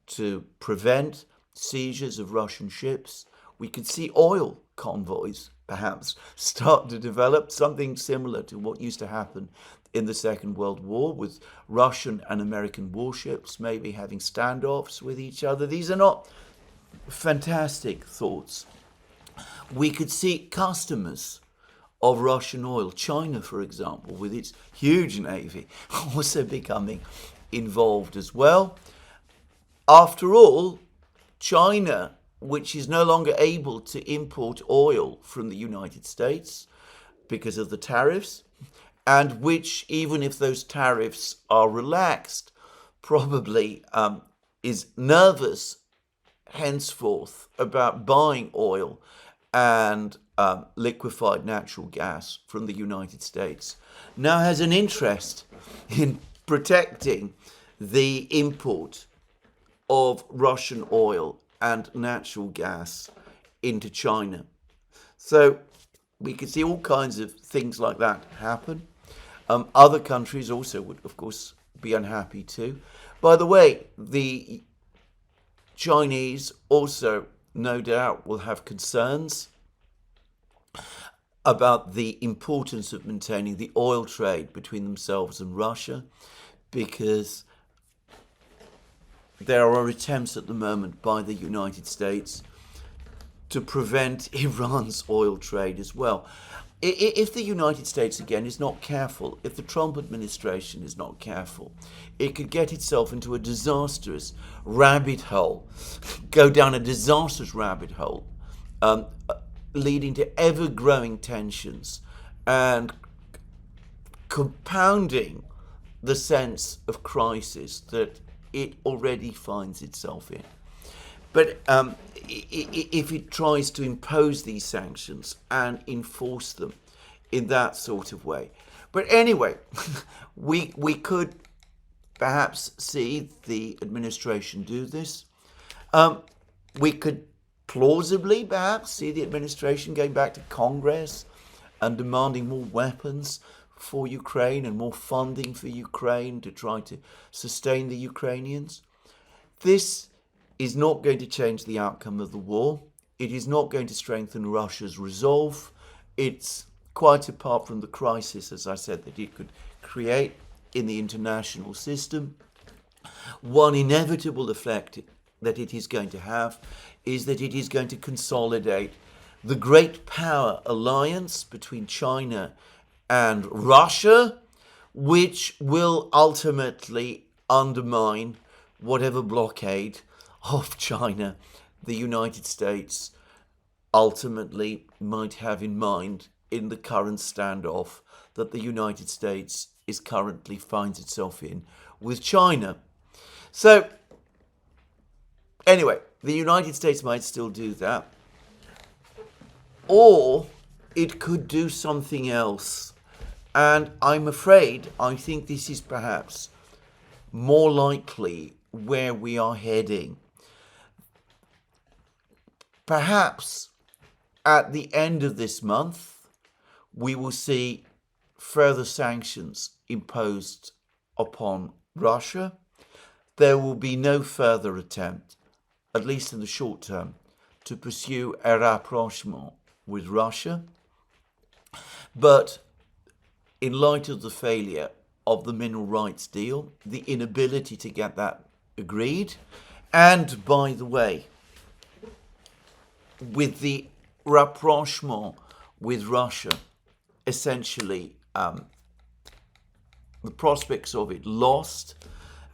to prevent seizures of Russian ships. We could see oil convoys perhaps start to develop, something similar to what used to happen in the Second World War, with Russian and American warships maybe having standoffs with each other. These are not fantastic thoughts. We could see customers of Russian oil. China, for example, with its huge navy, also becoming involved as well. After all, China, which is no longer able to import oil from the United States because of the tariffs, and which, even if those tariffs are relaxed, probably is nervous henceforth about buying oil and liquefied natural gas from the United States, now has an interest in protecting the import of Russian oil and natural gas into China. So we could see all kinds of things like that happen. Other countries also would, of course, be unhappy too. By the way, the Chinese also, no doubt, will have concerns about the importance of maintaining the oil trade between themselves and Russia, because there are attempts at the moment by the United States to prevent Iran's oil trade as well. If the United States, again, is not careful, if the Trump administration is not careful, it could get itself into a disastrous rabbit hole, go down a disastrous rabbit hole, leading to ever-growing tensions and compounding the sense of crisis that it already finds itself in. But if it tries to impose these sanctions and enforce them in that sort of way. But anyway, we could perhaps see the administration do this. We could plausibly perhaps see the administration going back to Congress and demanding more weapons for Ukraine and more funding for Ukraine to try to sustain the Ukrainians. This is not going to change the outcome of the war. It is not going to strengthen Russia's resolve. It's quite apart from the crisis, as I said, that it could create in the international system. One inevitable effect that it is going to have is that it is going to consolidate the great power alliance between China and Russia, which will ultimately undermine whatever blockade of China the United States ultimately might have in mind in the current standoff that the United States currently finds itself in with China. So anyway, the United States might still do that, or it could do something else. And I'm afraid, I think this is perhaps more likely where we are heading. Perhaps at the end of this month, we will see further sanctions imposed upon Russia. There will be no further attempt, at least in the short term, to pursue a rapprochement with Russia. But in light of the failure of the mineral rights deal, the inability to get that agreed, and by the way, with the rapprochement with Russia, essentially the prospects of it lost,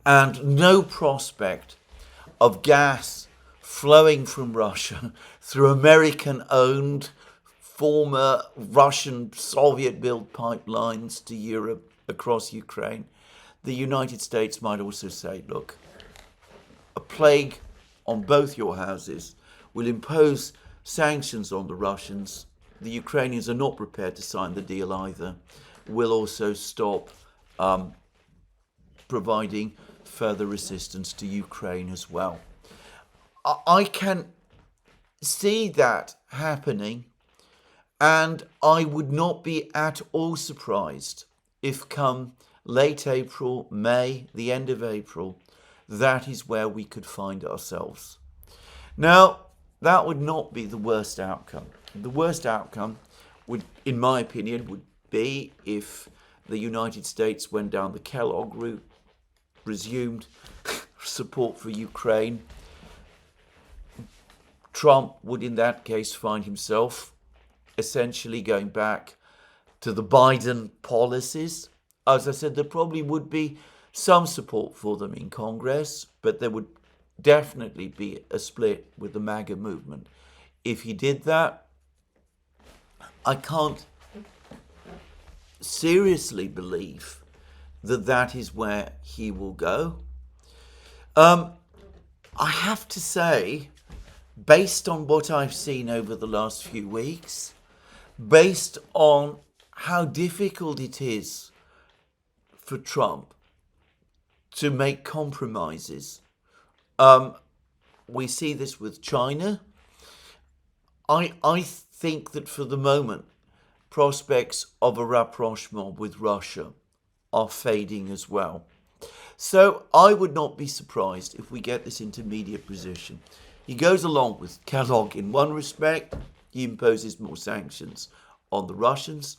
and no prospect of gas flowing from Russia through American-owned former Russian Soviet-built pipelines to Europe across Ukraine, the United States might also say, look, a plague on both your houses will impose sanctions on the Russians. The Ukrainians are not prepared to sign the deal either. Will also stop providing further assistance to Ukraine as well. I can see that happening, and I would not be at all surprised if come late April, May, the end of April, that is where we could find ourselves. Now, that would not be the worst outcome. The worst outcome would, in my opinion, would be if the United States went down the Kellogg route, resumed support for Ukraine. Trump would in that case find himself essentially going back to the Biden policies. As I said, there probably would be some support for them in Congress, but there would definitely be a split with the MAGA movement. If he did that, I can't seriously believe that that is where he will go. I have to say, based on what I've seen over the last few weeks, based on how difficult it is for Trump to make compromises, we see this with China. I think that for the moment, prospects of a rapprochement with Russia are fading as well. So I would not be surprised if we get this intermediate position. He goes along with Kellogg in one respect. He imposes more sanctions on the Russians.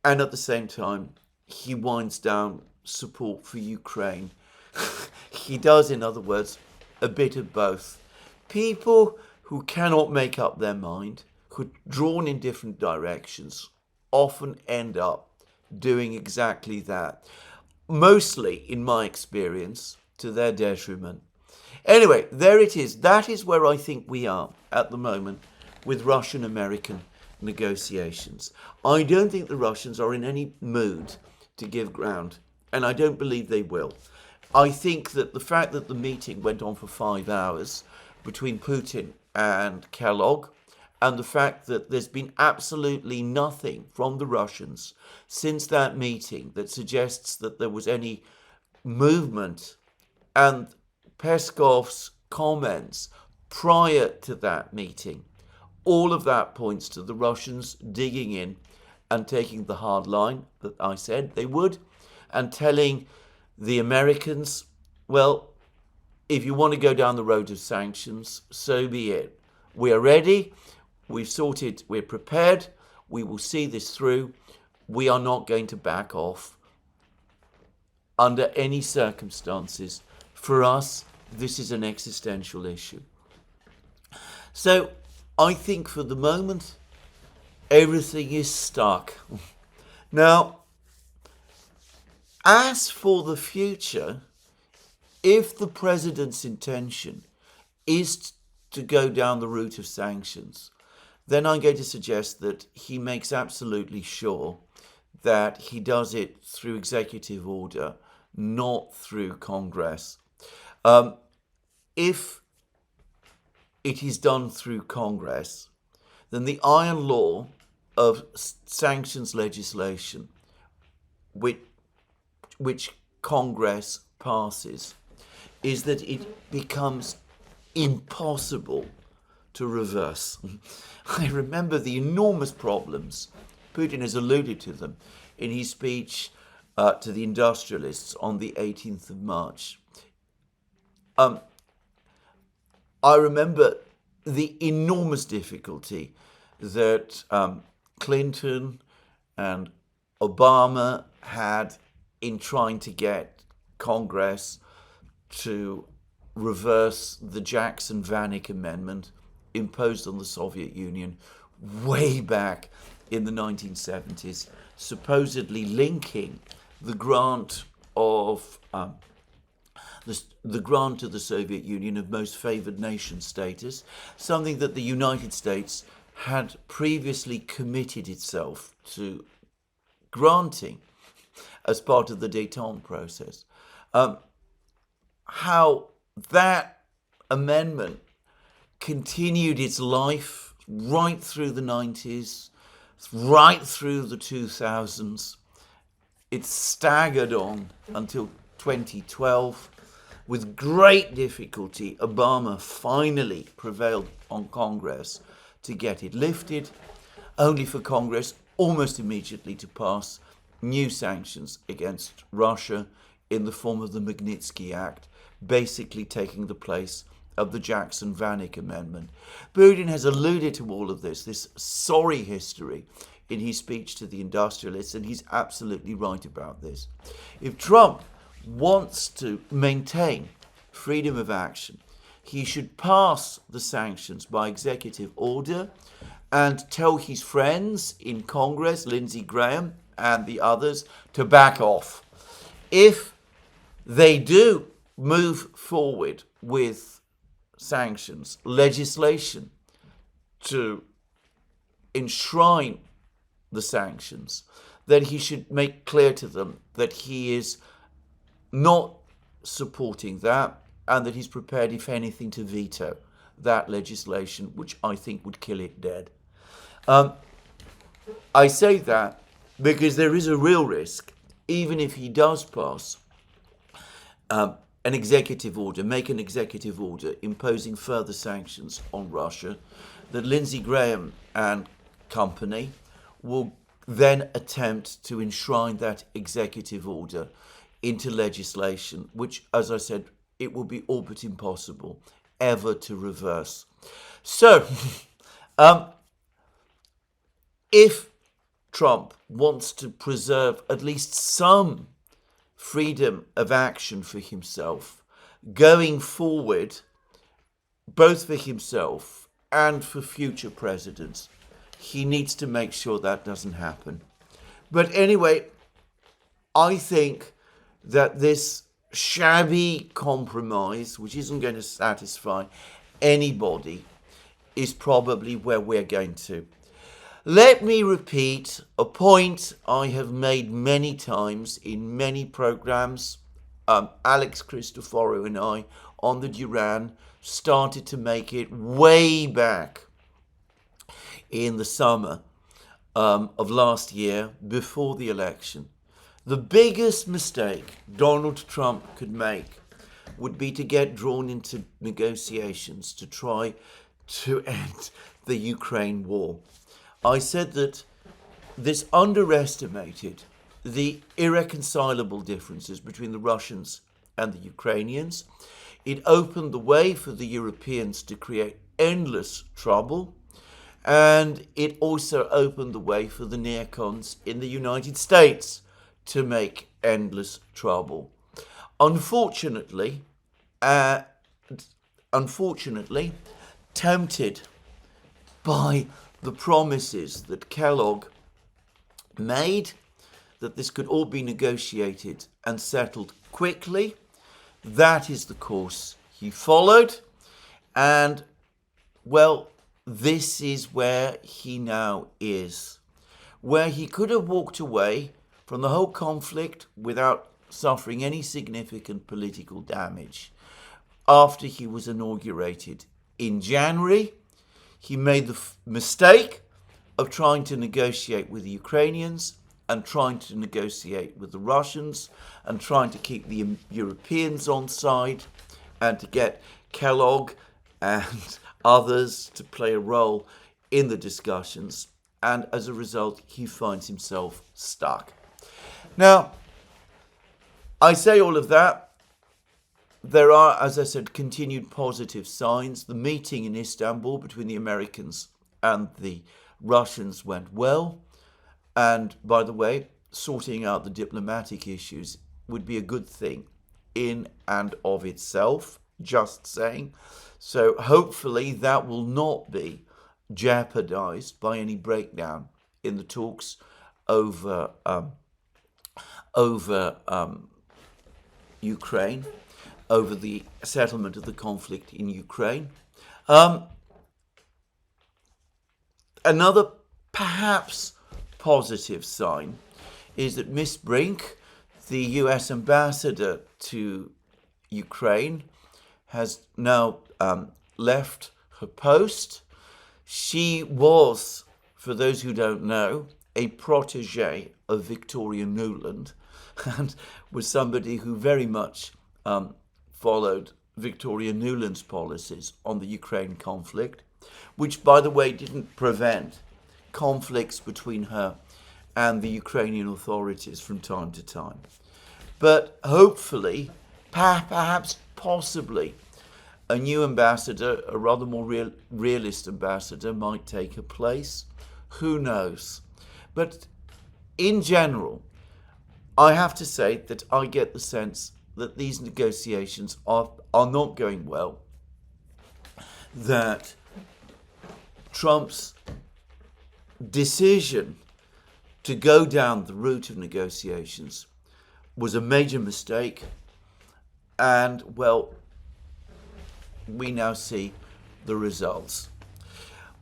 And at the same time, he winds down support for Ukraine. He does, in other words, a bit of both. People who cannot make up their mind, who are drawn in different directions, often end up doing exactly that. Mostly, in my experience, to their detriment. Anyway, there it is. That is where I think we are at the moment with Russian-American negotiations. I don't think the Russians are in any mood to give ground, and I don't believe they will. I think that the fact that the meeting went on for 5 hours between Putin and Kellogg, and the fact that there's been absolutely nothing from the Russians since that meeting that suggests that there was any movement, and Peskov's comments prior to that meeting, all of that points to the Russians digging in and taking the hard line that I said they would, and telling the Americans, well, if you want to go down the road of sanctions, so be it. We are ready. We've sorted, we're prepared, we will see this through. We are not going to back off under any circumstances. For us, this is an existential issue. So I think for the moment, everything is stuck. Now, as for the future, if the president's intention is to go down the route of sanctions, then I'm going to suggest that he makes absolutely sure that he does it through executive order, not through Congress. If it is done through Congress, then the iron law of sanctions legislation, which Congress passes, is that it becomes impossible to reverse. I remember the enormous problems. Putin has alluded to them in his speech to the industrialists on the 18th of March. I remember the enormous difficulty that Clinton and Obama had in trying to get Congress to reverse the Jackson-Vanik Amendment imposed on the Soviet Union way back in the 1970s, supposedly linking the grant of the grant to the Soviet Union of most favored nation status, something that the United States had previously committed itself to granting as part of the détente process. How that amendment continued its life right through the 90s, right through the 2000s. It staggered on until 2012. With great difficulty, Obama finally prevailed on Congress to get it lifted, only for Congress almost immediately to pass new sanctions against Russia in the form of the Magnitsky Act, basically taking the place of the Jackson-Vanik Amendment. Putin has alluded to all of this sorry history, in his speech to the industrialists, and he's absolutely right about this. If Trump wants to maintain freedom of action, he should pass the sanctions by executive order and tell his friends in Congress, Lindsey Graham and the others, to back off. If they do move forward with sanctions, legislation to enshrine the sanctions, then he should make clear to them that he is not supporting that and that he's prepared, if anything, to veto that legislation, which I think would kill it dead. I say that because there is a real risk, even if he does pass an executive order, make an executive order imposing further sanctions on Russia, that Lindsey Graham and company will then attempt to enshrine that executive order into legislation, which, as I said, it will be all but impossible ever to reverse. So, if Trump wants to preserve at least some freedom of action for himself going forward, both for himself and for future presidents, he needs to make sure that doesn't happen. But anyway, I think that this shabby compromise, which isn't going to satisfy anybody, is probably where we're going to. Let me repeat a point I have made many times in many programs. Alex Christoforou and I on the Duran started to make it way back in the summer of last year, before the election. The biggest mistake Donald Trump could make would be to get drawn into negotiations to try to end the Ukraine war. I said that this underestimated the irreconcilable differences between the Russians and the Ukrainians. It opened the way for the Europeans to create endless trouble, and it also opened the way for the neocons in the United States to make endless trouble. Unfortunately, tempted by the promises that Kellogg made, that this could all be negotiated and settled quickly, that is the course he followed. And, well, this is where he now is, where he could have walked away from the whole conflict without suffering any significant political damage. After he was inaugurated in January, he made the mistake of trying to negotiate with the Ukrainians and trying to negotiate with the Russians and trying to keep the Europeans on side and to get Kellogg and others to play a role in the discussions. And as a result, he finds himself stuck. Now, I say all of that. There are, as I said, continued positive signs. The meeting in Istanbul between the Americans and the Russians went well. And by the way, sorting out the diplomatic issues would be a good thing in and of itself, just saying. So hopefully that will not be jeopardized by any breakdown in the talks over Ukraine, over the settlement of the conflict in Ukraine. Another perhaps positive sign is that Miss Brink, the US ambassador to Ukraine, has now left her post. She was, for those who don't know, a protege of Victoria Nuland and was somebody who very much followed Victoria Nuland's policies on the Ukraine conflict, which, by the way, didn't prevent conflicts between her and the Ukrainian authorities from time to time. But hopefully, perhaps possibly, a new ambassador, a rather more realist ambassador, might take her place. Who knows? But in general, I have to say that I get the sense that these negotiations are not going well, that Trump's decision to go down the route of negotiations was a major mistake, and, well, we now see the results.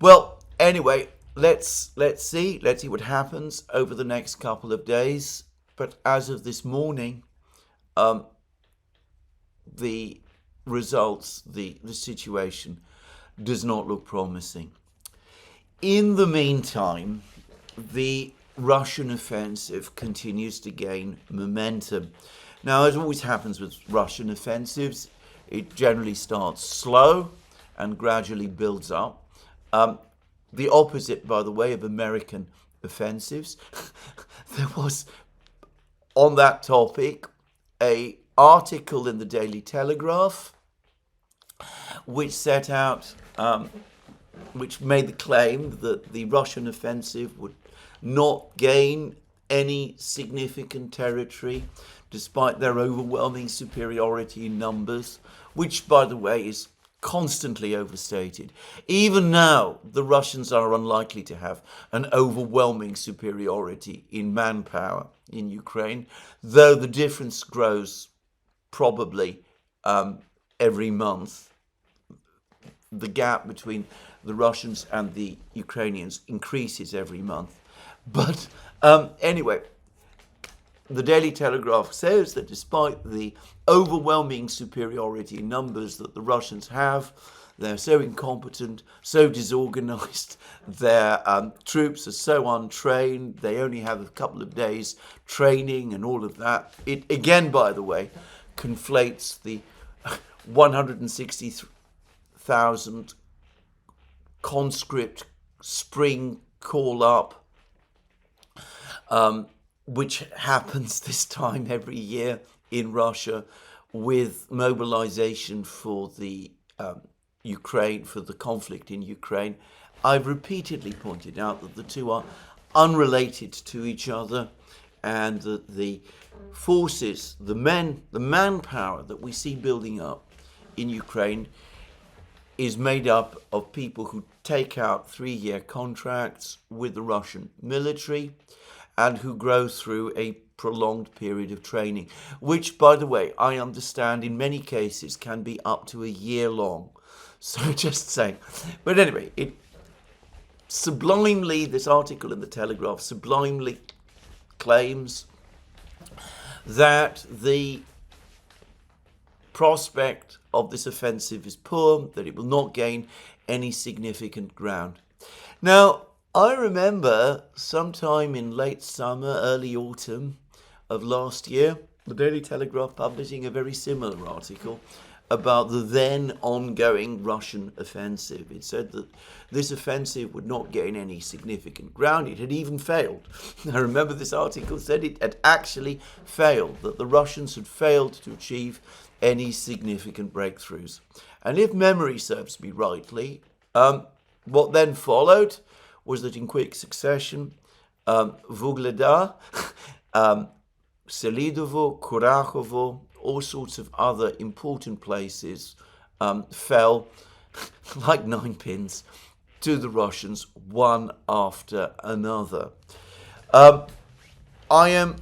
Well, anyway, let's see what happens over the next couple of days. But as of this morning, the results, the situation does not look promising. In the meantime, the Russian offensive continues to gain momentum. Now, as always happens with Russian offensives, it generally starts slow and gradually builds up. The opposite, by the way, of American offensives. There was, on that topic, an article in the Daily Telegraph which set out, which made the claim that the Russian offensive would not gain any significant territory despite their overwhelming superiority in numbers, which, by the way, is constantly overstated. Even now, the Russians are unlikely to have an overwhelming superiority in manpower in Ukraine, though the difference grows probably every month. The gap between the Russians and the Ukrainians increases every month. But anyway, the Daily Telegraph says that despite the overwhelming superiority in numbers that the Russians have, they're so incompetent, so disorganized, their troops are so untrained, they only have a couple of days training and all of that. It, again, by the way, conflates the 160,000 conscript spring call-up, which happens this time every year in Russia, with mobilization for the Ukraine, for the conflict in Ukraine. I've repeatedly pointed out that the two are unrelated to each other, and that the forces, the manpower that we see building up in Ukraine is made up of people who take out 3-year contracts with the Russian military and who grow through a prolonged period of training, which, by the way, I understand in many cases can be up to a year long. So just saying. But anyway, it sublimely, this article in the Telegraph sublimely claims that the prospect of this offensive is poor, that it will not gain any significant ground. Now, I remember sometime in late summer, early autumn of last year, the Daily Telegraph publishing a very similar article about the then ongoing Russian offensive. It said that this offensive would not gain any significant ground. It had even failed. I remember this article said it had actually failed, that the Russians had failed to achieve any significant breakthroughs. And if memory serves me rightly, what then followed was that in quick succession, Vugleda, Selidovo, Kurakovo, all sorts of other important places fell like 9 pins to the Russians, one after another. I am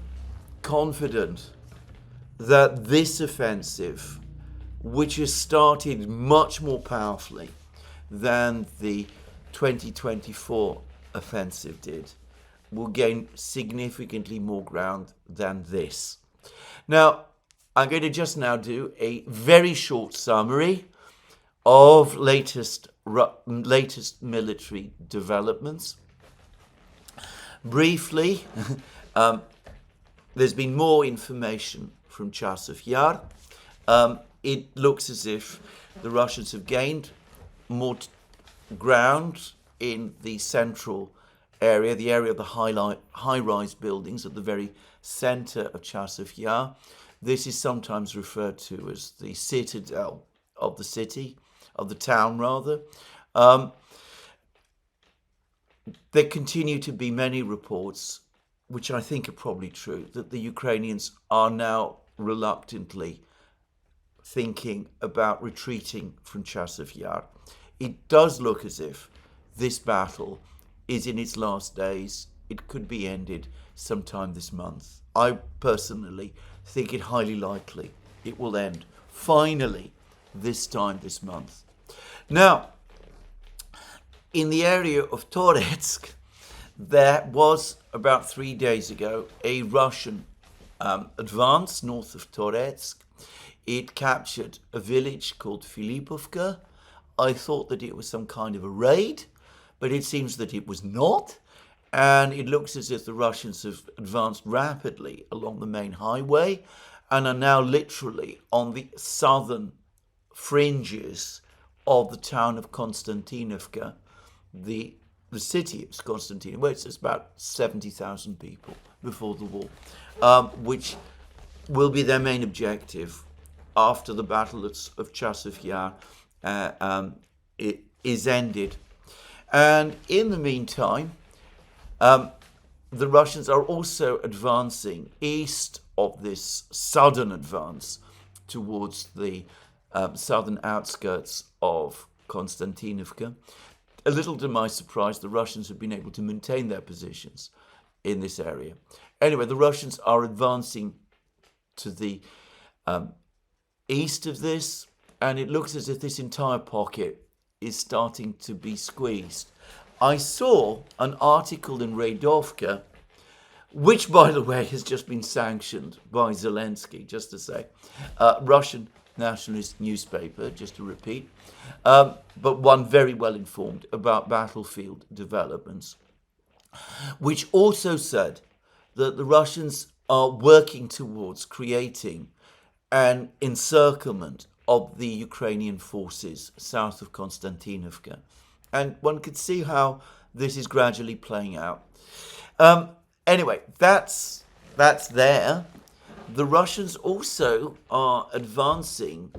confident that this offensive, which has started much more powerfully than the 2024 offensive did, will gain significantly more ground than this. Now, I'm going to just now do a very short summary of latest military developments. Briefly, there's been more information from Chasiv Yar. It looks as if the Russians have gained more ground in the central area, the area of the high-rise buildings at the very center of Chasiv Yar. This is sometimes referred to as the citadel of the city, of the town rather. There continue to be many reports, which I think are probably true, that the Ukrainians are now reluctantly thinking about retreating from Chasiv Yar. It does look as if this battle is in its last days. It could be ended sometime this month. I personally think it highly likely it will end finally this time this month. Now, in the area of Toretsk, there was about 3 days ago a Russian advance north of Toretsk. It captured a village called Filipovka. I thought that it was some kind of a raid, but it seems that it was not. And it looks as if the Russians have advanced rapidly along the main highway and are now literally on the southern fringes of the town of Konstantinovka, the city of Konstantinovka, where it's about 70,000 people before the war, which will be their main objective after the Battle of Chasiv Yar is ended. And in the meantime, the Russians are also advancing east of this sudden advance towards the southern outskirts of Konstantinovka. A little to my surprise, the Russians have been able to maintain their positions in this area. Anyway, the Russians are advancing to the east of this, and it looks as if this entire pocket is starting to be squeezed. I saw an article in Radovka, which, by the way, has just been sanctioned by Zelensky, just to say, Russian nationalist newspaper, just to repeat, but one very well informed about battlefield developments, which also said that the Russians are working towards creating an encirclement of the Ukrainian forces south of Konstantinovka. And one could see how this is gradually playing out. Anyway, that's there. The Russians also are advancing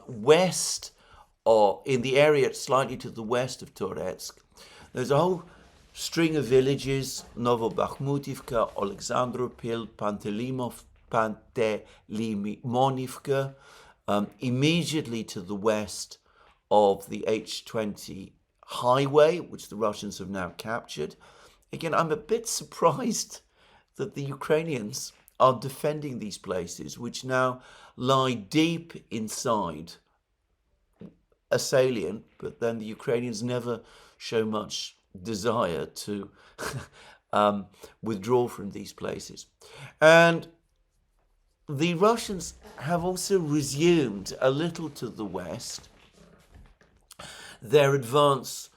west, or in the area slightly to the west of Toretsk. There's a whole string of villages: Novobakhmutivka, Alexandropil, Pantelimonivka, immediately to the west of the H20 highway, which the Russians have now captured. Again, I'm a bit surprised that the Ukrainians are defending these places, which now lie deep inside a salient, but then the Ukrainians never show much desire to withdraw from these places. And the Russians have also resumed a little to the west their advance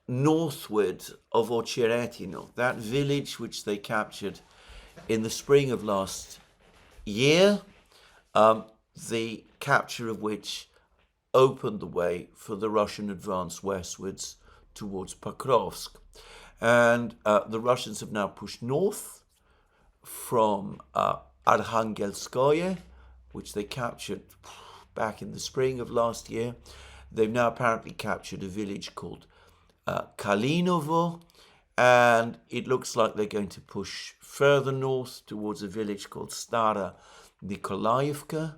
northward of Ocheretino, that village which they captured in the spring of last year, the capture of which opened the way for the Russian advance westwards towards Pokrovsk. And the Russians have now pushed north from Arkhangelskoye, which they captured back in the spring of last year. They've now apparently captured a village called Kalinovo, and it looks like they're going to push further north towards a village called Stara Nikolaevka.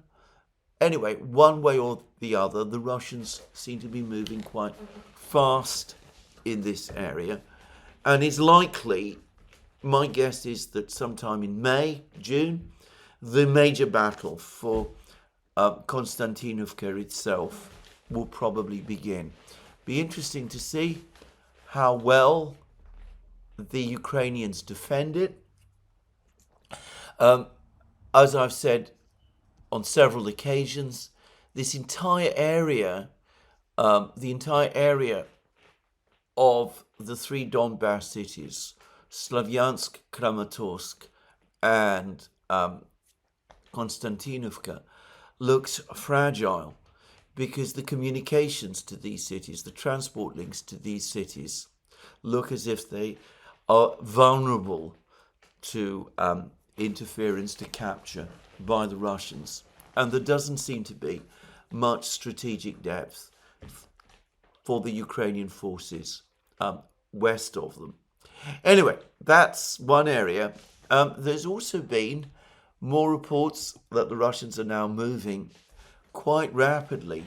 Anyway, one way or the other, the Russians seem to be moving quite fast in this area, and it's likely, my guess is that sometime in May, June, the major battle for Konstantinovka itself will probably begin. Be interesting to see how well the Ukrainians defend it. As I've said on several occasions, this entire area, the entire area of the three Donbass cities, Slavyansk, Kramatorsk, and Konstantinovka, looks fragile because the communications to these cities, the transport links to these cities, look as if they are vulnerable to interference, to capture by the Russians. And there doesn't seem to be much strategic depth for the Ukrainian forces west of them. Anyway, that's one area. There's also been more reports that the Russians are now moving quite rapidly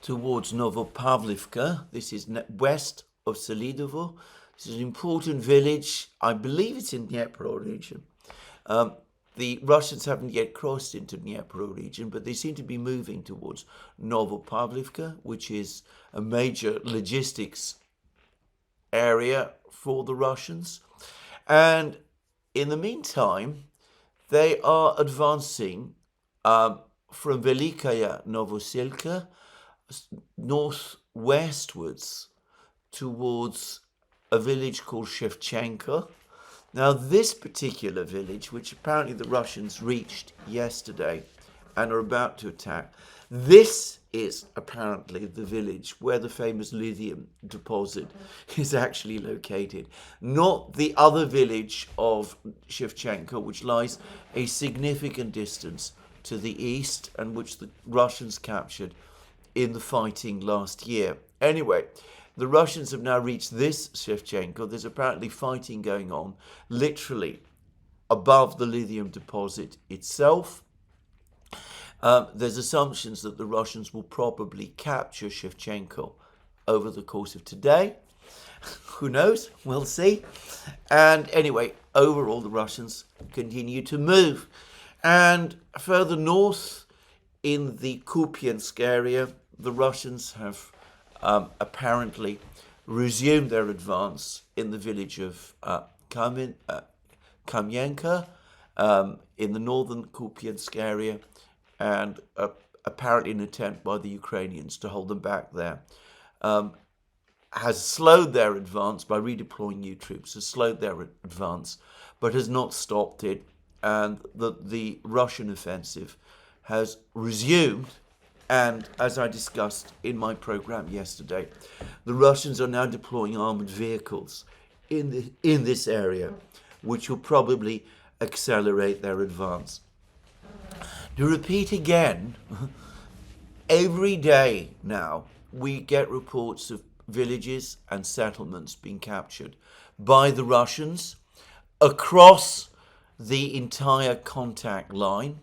towards Novopavlivka. This is west of Selidovo. It's an important village. I believe it's in Dnipro region. The Russians haven't yet crossed into Dnipro region, but they seem to be moving towards Novopavlivka, which is a major logistics area for the Russians. And in the meantime, they are advancing from Velikaya Novoselka northwestwards towards a village called Shevchenko. Now, this particular village, which apparently the Russians reached yesterday and are about to attack, this is apparently the village where the famous lithium deposit is actually located, not the other village of Shevchenko, which lies a significant distance to the east and which the Russians captured in the fighting last year. Anyway, the Russians have now reached this Shevchenko. There's apparently fighting going on literally above the lithium deposit itself. There's assumptions that the Russians will probably capture Shevchenko over the course of today. Who knows? We'll see. And anyway, overall, the Russians continue to move. And further north in the Kupiansk area, the Russians have apparently resumed their advance in the village of Kamyenka in the northern Kupiansk area, and apparently an attempt by the Ukrainians to hold them back there has slowed their advance by redeploying new troops, has slowed their advance, but has not stopped it. And the Russian offensive has resumed. And as I discussed in my program yesterday, the Russians are now deploying armored vehicles in this area, which will probably accelerate their advance. To repeat again, every day now we get reports of villages and settlements being captured by the Russians across the entire contact line.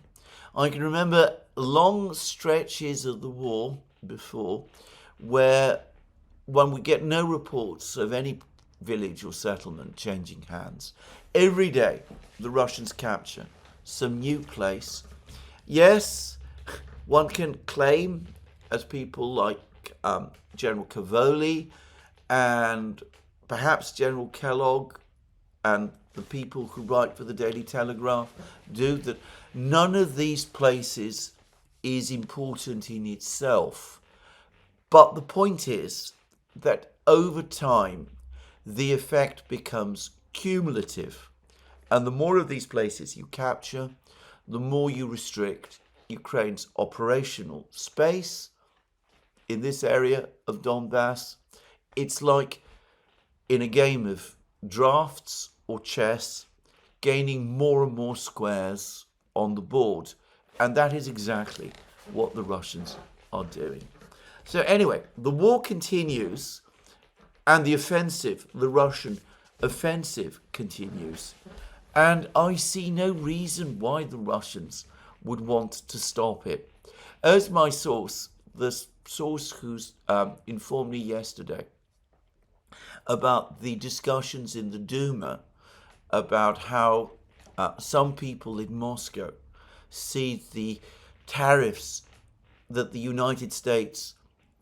I can remember long stretches of the war before where one would get no reports of any village or settlement changing hands. Every day the Russians capture some new place. Yes, one can claim, as people like General Cavoli and perhaps General Kellogg and the people who write for the Daily Telegraph do, that none of these places is important in itself. But the point is that over time, the effect becomes cumulative. And the more of these places you capture, the more you restrict Ukraine's operational space in this area of Donbass. It's like in a game of drafts or chess, gaining more and more squares on the board. And that is exactly what the Russians are doing. So anyway, the war continues and the offensive, the Russian offensive continues. And I see no reason why the Russians would want to stop it. As my source, the source who's informed me yesterday about the discussions in the Duma about how some people in Moscow see the tariffs that the United States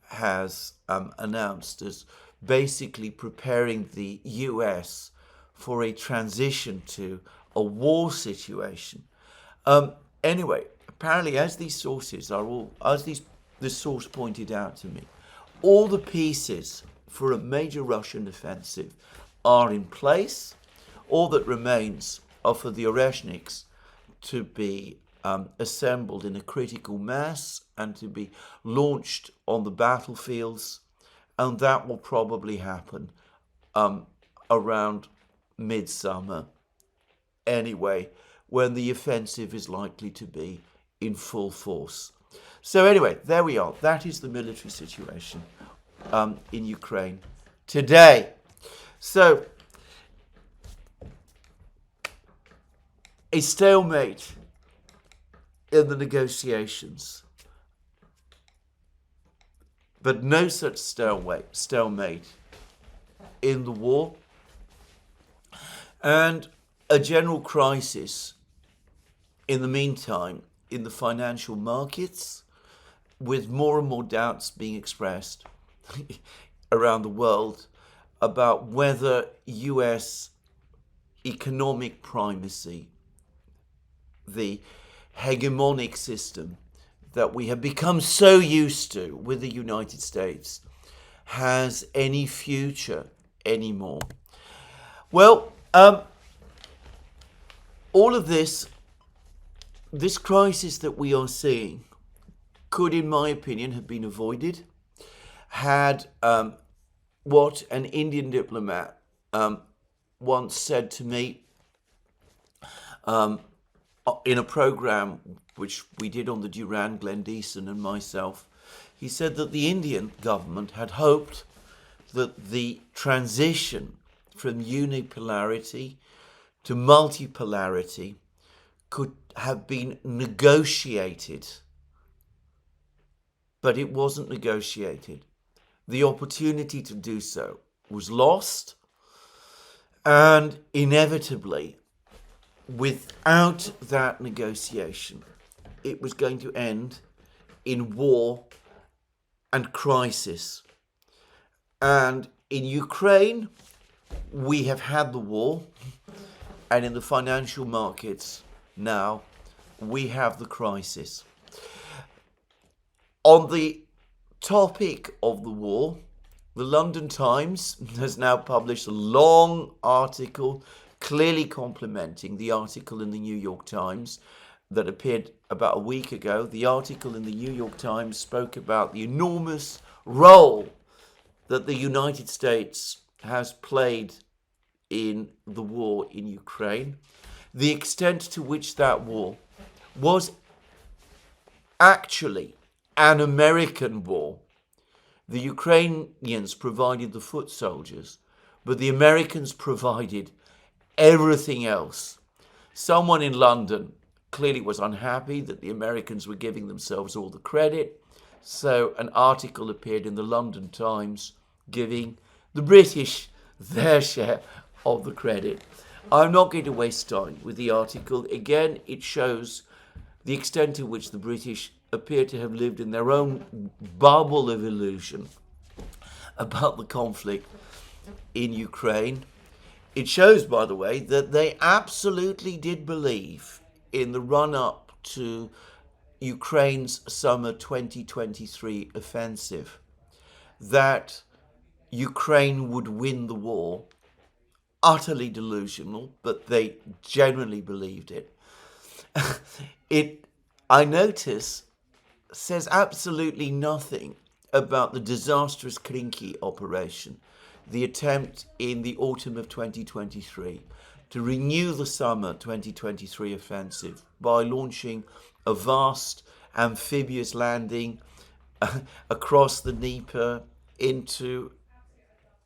has announced as basically preparing the US for a transition to a war situation. Anyway, apparently, as these sources are all, this source pointed out to me, all the pieces for a major Russian offensive are in place. All that remains are for the Oreshniks to be assembled in a critical mass and to be launched on the battlefields, and that will probably happen around midsummer anyway, when the offensive is likely to be in full force. So anyway, there we are. That is the military situation in Ukraine today. So a stalemate in the negotiations, but no such stalemate in the war. and a general crisis in the meantime in the financial markets, with more and more doubts being expressed around the world about whether US economic primacy, the hegemonic system that we have become so used to with the United States, has any future anymore. Well, all of this crisis that we are seeing could, in my opinion, have been avoided had what an Indian diplomat once said to me in a program which we did on the Duran, Glenn Deason and myself. He said that the Indian government had hoped that the transition from unipolarity to multipolarity could have been negotiated, but it wasn't negotiated. The opportunity to do so was lost, and inevitably, without that negotiation, it was going to end in war and crisis. And in Ukraine, we have had the war, and in the financial markets now, we have the crisis. On the topic of the war, the London Times has now published a long article clearly complementing the article in the New York Times that appeared about a week ago. The article in the New York Times spoke about the enormous role that the United States has played in the war in Ukraine, the extent to which that war was actually an American war. The Ukrainians provided the foot soldiers, but the Americans provided everything else. Someone in London clearly was unhappy that the Americans were giving themselves all the credit, so an article appeared in the London Times giving the British their share of the credit. I'm not going to waste time with the article. Again, it shows the extent to which the British appear to have lived in their own bubble of illusion about the conflict in Ukraine. It shows, by the way, that they absolutely did believe in the run-up to Ukraine's summer 2023 offensive that Ukraine would win the war. Utterly delusional, but they genuinely believed it. I notice, says absolutely nothing about the disastrous Krinky operation, the attempt in the autumn of 2023 to renew the summer 2023 offensive by launching a vast amphibious landing across the Dnieper into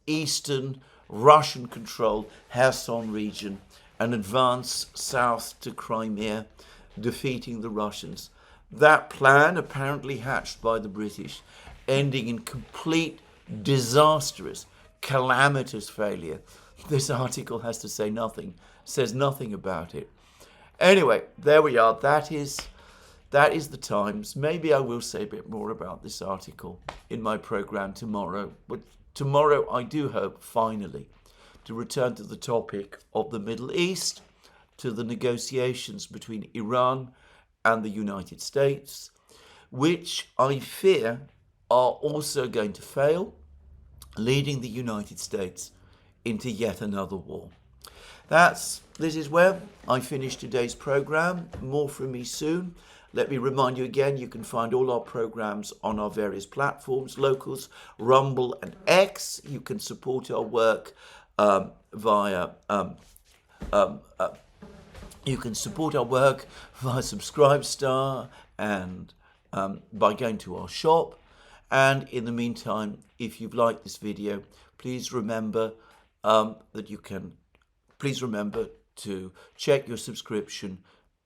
eastern Russian-controlled Kherson region and advance south to Crimea, defeating the Russians. That plan, apparently hatched by the British, ending in complete, disastrous, calamitous failure. This article has to say nothing, says nothing about it. Anyway, there we are. That is the Times. Maybe I will say a bit more about this article in my program tomorrow. But tomorrow I do hope, finally, to return to the topic of the Middle East, to the negotiations between Iran and the United States, which I fear are also going to fail, leading the United States into yet another war. This is where I finish today's program. More from me soon. Let me remind you again, you can find all our programs on our various platforms, Locals, Rumble and X. You can support our work via Subscribestar and by going to our shop. And in the meantime, if you've liked this video, please remember to check your subscription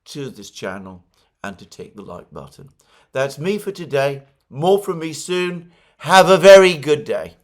to this channel and to tick the like button. That's me for today. More from me soon. Have a very good day.